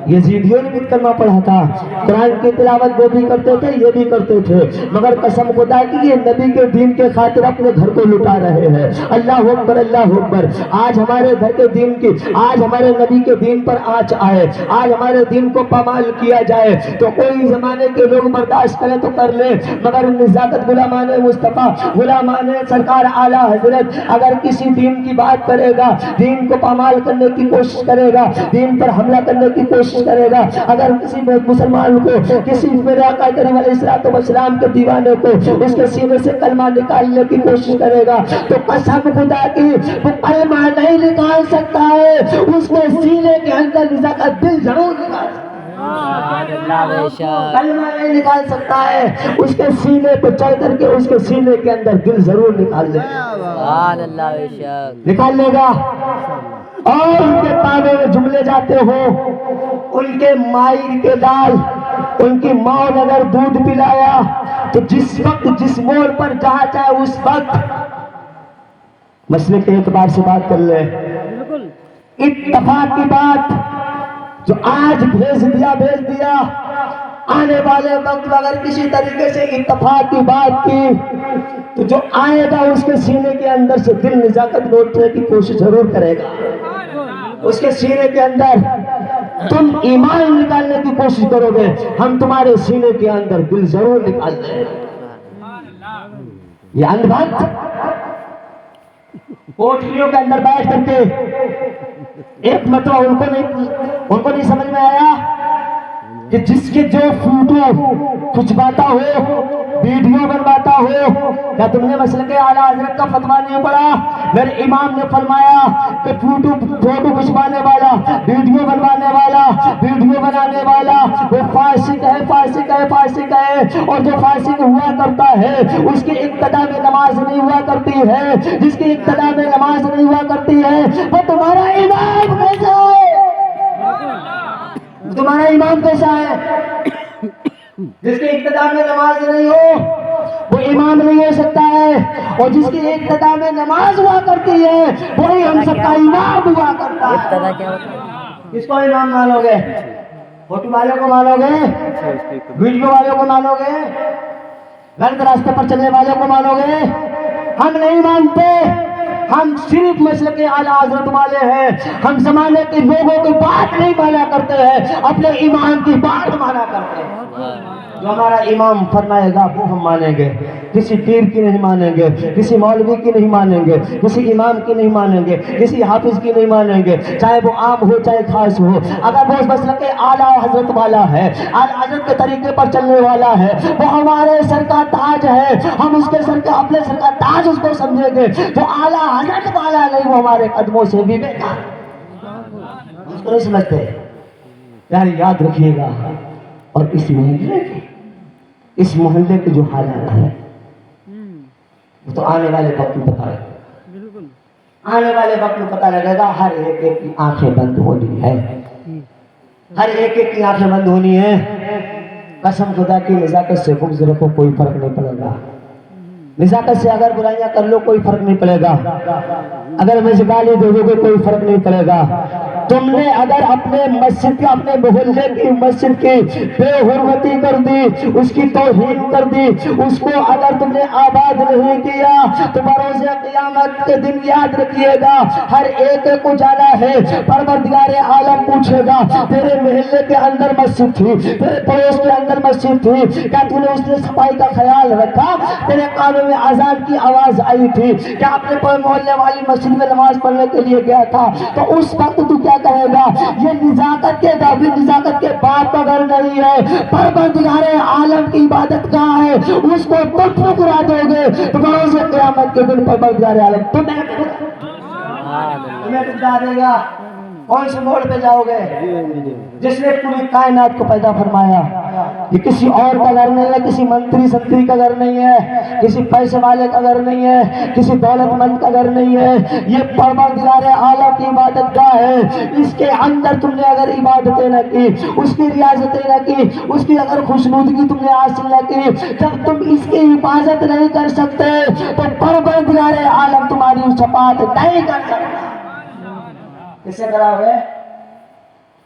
یزیدیوں نے بھی کلمہ پڑھا تھا. قرآن کی تلاوت وہ بھی کرتے تھے، یہ بھی کرتے تھے، مگر قسم خدا کی یہ نبی کے دین کے خاطر اپنے گھر کو لٹا رہے ہیں. اللہ اکبر، اللہ اکبر. آج ہمارے گھر کے دین کی، آج ہمارے نبی کے دین پر آنچ آئے، آج ہمارے دین کو پامال کیا جائے تو کوئی زمانے کے لوگ برداشت کریں تو کر لیں، مگر نزاکت غلامان مصطفیٰ، غلامان سرکار اعلیٰ حضرت اگر کسی دین کی بات کرے گا، دین کو پامال کرنے کی کوشش کرے گا، دین پر حملہ کرنے کی کوشش کرے گا، اگر کسی مسلمان کو، کسی میرے آقا کریم علیہ الصلوۃ والسلام کے دیوانے کو اس کے سینے سے کلمہ نکالنے کی کوشش کرے گا تو قسم خدا کی وہ کلمہ نہیں نکال سکتا ہے، اس کے سینے کے اندر نزاکت دل ضرور نکال سکتا ہے. کلمہ نہیں نکال سکتا ہے، اس کے سینے پہ چڑھ کر کے اس کے سینے کے اندر دل ضرور نکال لے گا، نکال لے گا. اور ان کے تانے میں جملے جاتے ہو، ان کے مائی کے لال، ان کی ماں نے اگر دودھ پلایا تو جس وقت جس موڑ پر جہاں چاہے اس وقت، مسئلے کے اعتبار سے بات کر لیں، اتفاق کی بات جو آج بھیج دیا، آنے والے وقت اگر کسی طریقے سے اتفاق کی بات کی تو جو آئے گا اس کے سینے کے اندر سے دل نزاکت لوٹنے کی کوشش ضرور کرے گا. اس کے سینے کے اندر تم ایمان نکالنے کی کوشش کرو گے، ہم تمہارے سینے کے اندر دل ضرور نکال دیں گے. یہ اندھ بھکت کوٹھریوں کے اندر بیٹھ کر کے ایک مرتبہ ان کو نہیں سمجھ میں آیا کہ جس کے جو فوٹو کھچواتا ہو، ویڈیو بنواتا ہو، کیا تم نے مسلک اعلیٰ حضرت کا فتویٰ نہیں پڑھا؟ میرے امام نے فرمایا کہ فوٹو کھچوانے والا، ویڈیو بنوانے والا، ویڈیو بنانے والا وہ فاسق ہے، فاسق ہے، فاسق ہے. اور جو فاسق ہوا کرتا ہے اس کی ابتدا میں نماز نہیں ہوا کرتی ہے، جس کی ابتدا میں نماز نہیں ہوا کرتی ہے وہ تمہارا امام کیسا ہے؟ تمہارا امام کیسا ہے؟ جس کی ابتدا میں نماز نہیں ہو وہ امام نہیں ہو سکتا ہے، اور جس کی ابتدا میں نماز ہوا کرتی ہے وہی ہم سب کا امام ہوا کرتا ہے. کس کو امام مانو گے؟ فوٹو والوں کو مانو گے؟ ویڈیو والوں کو مانو گے؟ غلط راستے پر چلنے والوں کو مانو گے؟ ہم نہیں مانتے. ہم صرف مسلک اعلیٰ حضرت والے ہیں. ہم زمانے کے لوگوں کی بات نہیں مانا کرتے ہیں، اپنے امام کی بات مانا کرتے ہیں. جو ہمارا امام فرمائے گا وہ ہم مانیں گے. کسی پیر کی نہیں مانیں گے، کسی مولوی کی نہیں مانیں گے، کسی امام کی نہیں مانیں گے، کسی حافظ کی نہیں مانیں گے، چاہے وہ عام ہو چاہے خاص ہو. اگر وہ مسلک اعلیٰ حضرت والا ہے، اعلیٰ حضرت کے طریقے پر چلنے والا ہے، وہ ہمارے سر کا تاج ہے، ہم اس کے سر کا، اپنے سر کا تاج اس کو سمجھیں گے. جو اعلیٰ حضرت والا نہیں وہ ہمارے قدموں سے بھی بیکار. ہم اس کو نہیں سمجھتے. یار یاد رکھیے گا. اور اس محلے کے جو حالات ہیں وہ تو آنے والے وقت میں پتہ لگے گا. آنے والے وقت میں پتہ لگے گا. ہر ایک کی آنکھیں بند ہونی ہے، ہر ایک کی آنکھیں بند ہونی ہے. قسم خدا کی نزاکت سے بغض رکھو کوئی فرق نہیں پڑے گا. نزاکت سے اگر برائیاں کر لو کوئی فرق نہیں پڑے گا. اگر مجھے گالی دے دو گے کوئی فرق نہیں پڑے گا. تم نے اگر اپنے مسجد کی اپنے محلے کی مسجد کی بے حرمتی کر دی, اس کی توہین کر دی, اس کو اگر تم نے آباد نہیں کیا تو بروز قیامت کے دن یاد رکھیے گا ہر ایک کو جانا ہے. پروردگار عالم پوچھے گا تیرے محلے کے اندر مسجد تھی, تیرے پڑوس کے اندر مسجد تھی, کیا تو نے اس نے صفائی کا خیال رکھا؟ تیرے کانوں میں اذان کی آواز آئی تھی, کیا اپنے محلے والی مسجد میں نماز پڑھنے کے لیے گیا تھا؟ تو اس وقت تو کیا کہے گا؟ یہ نزاکت کے دعوی نزاکت کے باپ کا گھر نہیں ہے, پروردگار عالم کی عبادت گاہ ہے. اس کو تم ٹھکرا دو گے تو بروز قیامت کے دن پروردگار عالم تمہیں ٹھکرا دے گا. کون سے موڑ پہ جاؤ گے؟ جس نے پوری کائنات کو پیدا فرمایا. یہ کسی اور کا گھر نہیں ہے, کسی منتری سنتری کا گھر نہیں ہے, کسی پیسے والے کا گھر نہیں ہے, کسی دولت مند کا گھر نہیں ہے. یہ پروردگار عالم کی عبادت گاہ ہے. اس کے اندر تم نے اگر عبادتیں نہ کی, اس کی ریاضتیں نہ کی, اس کی اگر خوشنودگی تم نے حاصل نہ کی, جب تم اس کی حفاظت نہیں کر سکتے تو پروردگار عالم تمہاری شفاعت نہیں کر سکتا. کس سے کراؤ گے؟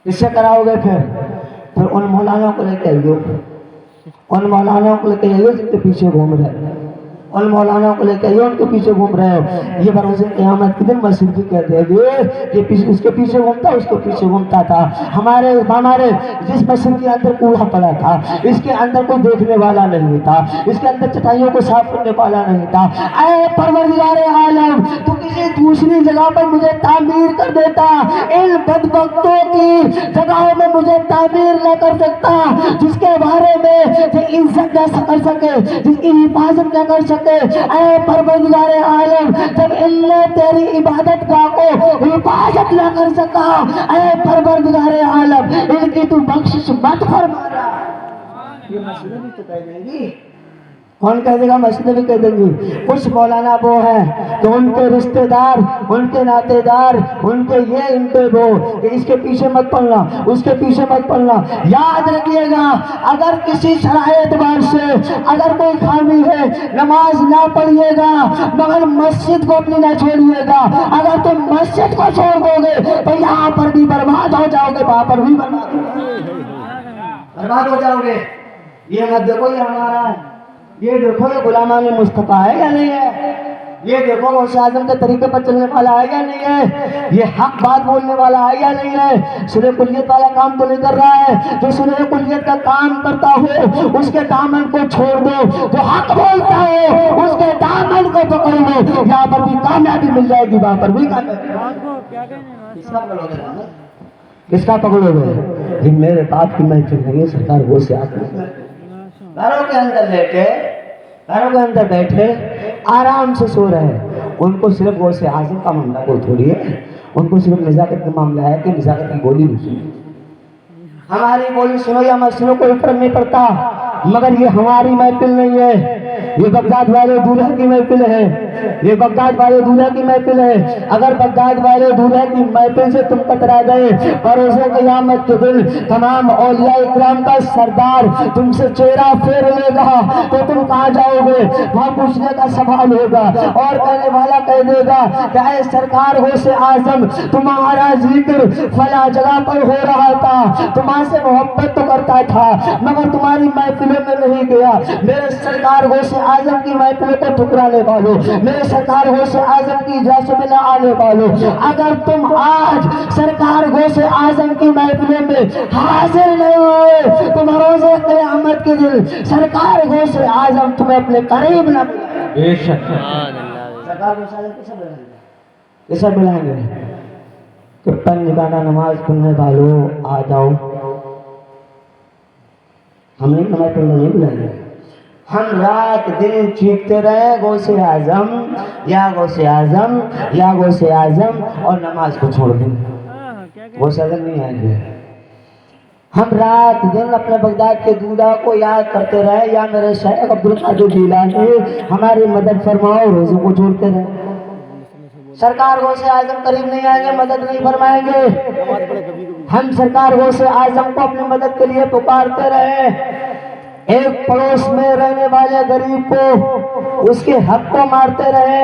کس سے کراؤ گے؟ پھر ان مولانا کو لے کے آئیے, ان مولانا کو لے کے آئیے جن کے پیچھے گھوم رہے ہیں, ان مولانا کو لے کے آئیے ان کے پیچھے گھوم رہے ہو. یہ بروز قیامت کے دن مسجد کی کہتے ہیں یہ اس کے پیچھے گھومتا, اس کے پیچھے گھومتا تھا. ہمارے جس مسجد کے اندر کوڑا پڑا تھا, اس کے اندر کوئی دیکھنے والا نہیں تھا, اس کے اندر چٹائیوں کو صاف کرنے والا نہیں تھا. اے پروردگار عالم, تو کسی دوسری جگہ پر مجھے تعمیر کر دیتا, ان بدبختوں کی جگہوں میں مجھے تعمیر نہ کر سکتا جس کے بارے میں عزت نہ کر سکے, جس کی حفاظت نہ کر سکے. اے پروردگار عالم, جب ان نے تیری عبادت گاہ کو حفاظت نہ کر سکا, اے پروردگار عالم ان کی تو بخشش مت فرمانا. یہ مسئلہ بھی تو کہہ دیں گی. کون کہہ دے گا؟ مسئلہ بھی کہہ دیں گی. کچھ مولانا وہ ہیں تو ان کے رشتہ دار, ان کے ناتے دار, ان کے یہ ان کے وہ, کہ اس کے پیچھے مت پڑنا, اس کے پیچھے مت پڑنا. یاد رکھیے گا اگر کسی شرعی اعتبار سے اگر کوئی خامی ہے, نماز نہ پڑھیے گا مگر مسجد کو اپنی نہ چھوڑیے گا. اگر تم مسجد کو چھوڑ دو گے تو یہاں پر بھی برباد ہو جاؤ گے, وہاں پر بھی برباد ہو جاؤ گے. یہ مت دیکھو یہ ہمارا ہے, یہ دیکھو یہ غلامان مصطفیٰ ہے یا نہیں ہے, یہ دیکھو غوث اعظم کے طریقے پر چلنے والا ہے یا نہیں ہے, یہ حق بات بولنے والا ہے یا نہیں ہے. سورہ کلیت والا کام تو نہیں کر رہا ہے. جو سورہ کلیت کا کام کرتا ہو اس کے دامن کو چھوڑ دو, جو حق بولتا ہو اس کے دامن کو پکڑ لو, یہاں پر بھی کامیابی مل جائے گی, وہاں پر بھی کامیابی. کس کا پکڑو گے؟ میرے باپ کی محفل نہیں ہے سرکار, وہ سے آتے گھروں کے اندر لیٹے, گھروں کے اندر بیٹھے آرام سے سو رہے ہیں. ان کو صرف غوث اعظم کا معاملہ کوئی تھوڑی ہے, ان کو صرف نزاکت کا معاملہ ہے کہ نزاکت کی بولی نہیں سنو. ہماری بولی سنو یا مت سنو کوئی فرق نہیں پڑتا, مگر یہ ہماری محفل نہیں ہے, یہ بغداد والے دولہا کی محفل ہے, یہ بغداد والے دولہا کی محفل ہے. اگر بغداد والے دولہا کی محفل سے تم کترا گئے, بروز قیامت کے دن تمام اولیاء اکرام کا سردار تم سے چہرہ پھیر لے گا تو تم کہاں جاؤ گے؟ وہاں پوچھنے کا سوال ہوگا اور کہنے والا کہہ دے گا کہ اے سرکار غوث اعظم, تمہارا ذکر فلاں جگہ پر ہو رہا تھا, تمہارے سے محبت تو کرتا تھا مگر تمہاری محفلوں میں نہیں گیا. میرے سرکار غوث اعظم کی محفلوں کو ٹھکرانے والوں, میرے سرکار غوث اعظم کی اجازت میں نہ آنے والوں, اگر تم آج سرکار غوث اعظم کی محفلوں میں حاضر نہیں ہوئے تو بروز قیامت کے دن سرکار غوث اعظم تمہیں اپنے قریب نہ بلائیں. بے شک سرکار غوث اعظم کیسے بلائیں گے؟ کیسے بلائیں گے؟ کہ پنج گانا نماز پڑھنے والوں آ جاؤ. ہم نے نماز پڑھنے نہیں بلائیں گے. ہم رات دن چیختے رہے غوث اعظم یا غوث اعظم یا غوث اعظم اور نماز کو چھوڑ دیں. غوث اعظم نہیں آئیں گے. ہم رات دن اپنے بغداد کے دولہا کو یاد کرتے رہے, یا میرے شیخ عبدالقادر جیلانی ہماری مدد فرماؤ, روزوں کو چھوڑتے رہے. سرکار غوث اعظم قریب نہیں آئیں گے, مدد نہیں فرمائیں گے. ہم سرکار غوث اعظم کو اپنی مدد کے لیے پکارتے رہے, ایک پڑوس میں رہنے والے غریب کو اس کے حق کو مارتے رہے،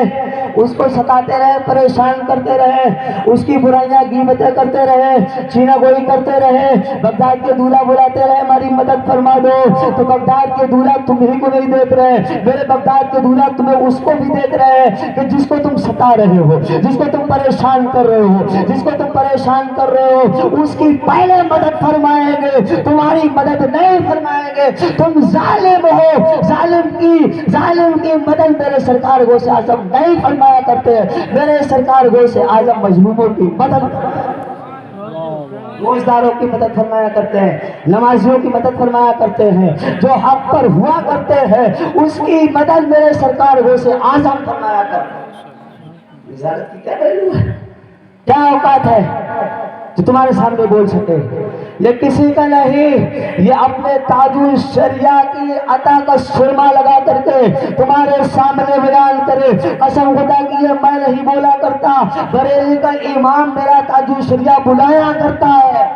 اس کو ستاتے رہے، پریشان کرتے رہے، اس کی برائیاں غیبتیں کرتے رہے، چینہ گوئی کرتے رہے، بغداد کے دولہا بلاتے رہے ہماری مدد فرما دو، تو بغداد کے دولہا تمہیں کو نہیں دیکھ رہے، میرے بغداد کے دولہا تمہیں اس کو بھی دیکھ رہے ہیں کہ جس کو تم ستا رہے ہو، جس کو تم پریشان کر رہے ہو، جس کو تم پریشان کر رہے ہو، اس کی پہلے مدد فرمائیں گے، تمہاری مدد نہیں فرمائیں گے۔ تم ظالم ہو، ظالم کی مدد میرے سرکار غوث اعظم نہیں فرمایا کرتے ہیں، میرے سرکار غوث اعظم مظلوموں کی مدد، روزداروں کی مدد فرمایا کرتے ہیں، نمازیوں کی مدد فرمایا کرتے ہیں، جو حق پر ہوا کرتے ہیں اس کی مدد میرے سرکار غوث اعظم فرمایا کرتے ہیں۔ رسالت کی کیا ویلیو ہے، کیا اوقات ہے جو تمہارے سامنے بول سکے؟ یہ کسی کا نہیں، یہ اپنے تاج الشریعہ کی عطا کا سرما لگا کر کے تمہارے سامنے بیان کرے۔ قسم خدا کی یہ میں نہیں بولا کرتا، بریلی کا امام میرا تاج الشریعہ بلایا کرتا ہے،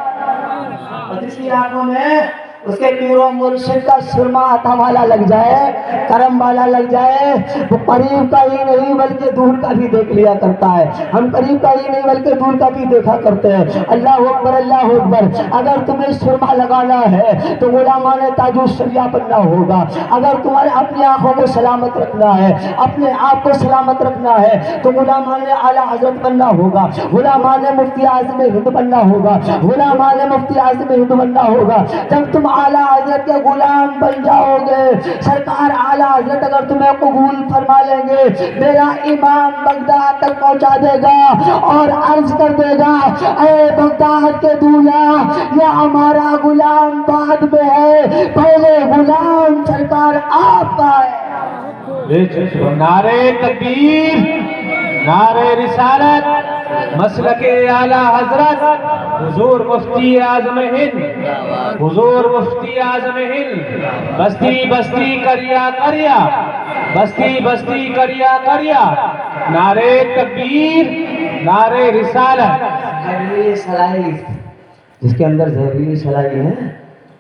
اور جس کی آنکھوں میں اس کے پیر و مرشد کا سرما عطا والا لگ جائے، کرم والا لگ جائے، وہ قریب کا ہی نہیں بلکہ دور کا بھی دیکھ لیا کرتا ہے۔ ہم قریب کا ہی نہیں بلکہ دور کا بھی دیکھا کرتے ہیں۔ اللہ اکبر، اللہ اکبر۔ اگر تمہیں سرما لگانا ہے تو غلامان تاج الشریعہ بننا ہوگا، اگر تمہیں اپنی آنکھوں کو سلامت رکھنا ہے، اپنے آپ کو سلامت رکھنا ہے تو غلامان اعلیٰ حضرت بننا ہوگا، غلامان مفتی اعظم ہند بننا ہوگا، غلامان مفتی اعظم ہند بننا ہوگا۔ جب تم اعلیٰ حضرت کے غلام بن جاؤ گے، سرکار اعلیٰ حضرت اگر تمہیں قبول فرما لیں گے، میرا امام بغداد تک پہنچا دے گا اور عرض کر دے گا، اے بغداد کے دولہا، یہ ہمارا غلام بعد میں ہے، پہلے غلام سرکار آپ کا ہے۔ نعرے تکبیر، نعرے رسالت، مسلک اعلیٰ حضرت حضور مفتی اعظم ہند، حضور مفتی اعظم ہند، بستی بستی کریا کریا، بستی بستی کریا کریا، نعرے تکبیر، نعرے رسالت۔ زہریلی سلائی، جس کے اندر زہریلی سلائی ہے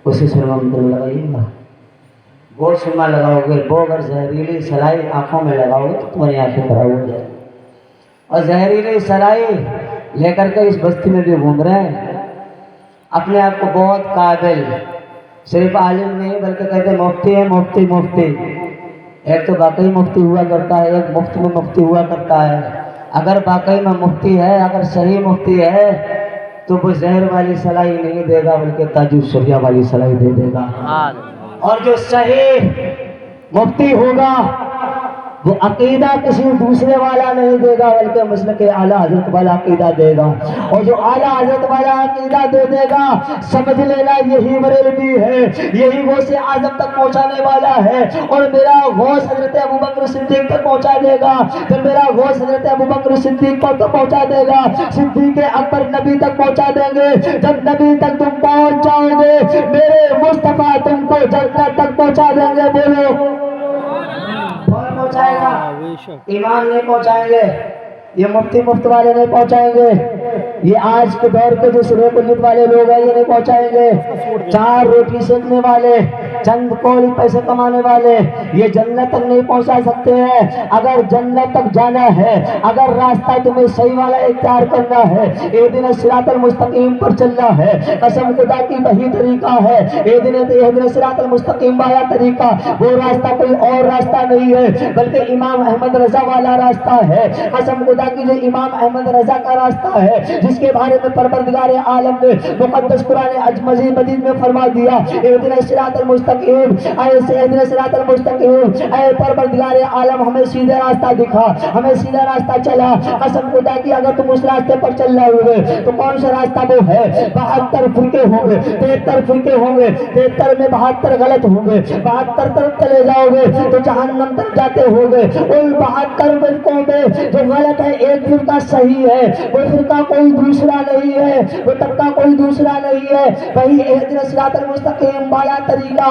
اسے سرما مطلب لگائیے گا، وہ سرما لگاؤ گے، وہ اگر زہریلی سلائی آنکھوں میں لگاؤ گے تو تمہاری آنکھیں خراب ہو جائیں، اور زہریلی سلائی لے کر کے اس بستی میں بھی گھوم رہے ہیں، اپنے آپ کو بہت قابل، صرف عالم نہیں بلکہ کہتے مفتی ہے، مفتی مفتی۔ ایک تو واقعی مفتی ہوا کرتا ہے، ایک مفت میں مفتی ہوا کرتا ہے۔ اگر واقعی میں مفتی ہے، اگر صحیح مفتی ہے تو وہ زہر والی سلائی نہیں دے گا بلکہ تاج الشریعہ والی سلائی دے دے گا، اور جو صحیح مفتی ہوگا وہ عقیدہ کسی دوسرے والا نہیں دے گا بلکہ مسلک اعلیٰ حضرت والا عقیدہ دے گا، اور جو اعلیٰ حضرت والا عقیدہ دے دے گا سمجھ لینا یہی بریلوی ہے، یہی غوث اعظم تک پہنچانے والا ہے، اور میرا غوث حضرت ابوبکر صدیق تک پہنچا دے گا، پھر میرا غوث حضرت ابوبکر صدیق کو تک پہنچا دے گا، صدیق اکبر نبی تک پہنچا دیں گے۔ جب نبی تک تم پہنچ جاؤ گے میرے مصطفیٰ تم کو جنت تک پہنچا دیں گے۔ بولو کون پہنچائے گا؟ امام نہیں پہنچائیں گے، یہ مفتی مفت والے نہیں پہنچائیں گے، یہ آج کے دور کے جو سرے کلیت والے لوگ ہیں یہ نہیں پہنچائیں گے، چار روٹی سیکنے والے، چند کوڑی پیسے کمانے والے یہ جنت تک نہیں پہنچا سکتے ہیں۔ اگر جنت تک جانا ہے، اگر راستہ تمہیں صحیح والا اختیار کرنا ہے، اہدنا الصراط المستقیم پر چلنا ہے، قسم خدا کی وہی طریقہ ہے، اہدنا الصراط المستقیم والا طریقہ، وہ راستہ کوئی اور راستہ نہیں ہے بلکہ امام احمد رضا والا راستہ ہے، قسم خدا کی جو امام احمد رضا کا راستہ ہے جس کے بارے میں پروردگار عالم نے مقدس قرآن مجید میں فرما دیا، اہدنا الصراط المستقیم، اہدنا الصراط المستقیم، اے پروردگار عالم ہمیں سیدھا راستہ دکھا، ہمیں سیدھا راستہ چلا۔ قسم خدا کی اگر تم اس راستے پر چل رہے ہوئے تو کون سا راستہ وہ ہے؟ 72 فرقے ہوں گے، 73 فرقے ہوں گے، 73 میں 72 غلط ہوں گے، 72 طرف چلے جاؤ گے تو جہنم تک جاتے ہو گے۔ ان 72 فرقوں میں جو غلط ہے ایک فرقہ صحیح ہے، وہ فرقہ کوئی دوسرا نہیں ہے، وہ طبقہ کوئی دوسرا نہیں ہے، وہی اہدنا الصراط المستقیم والا طریقہ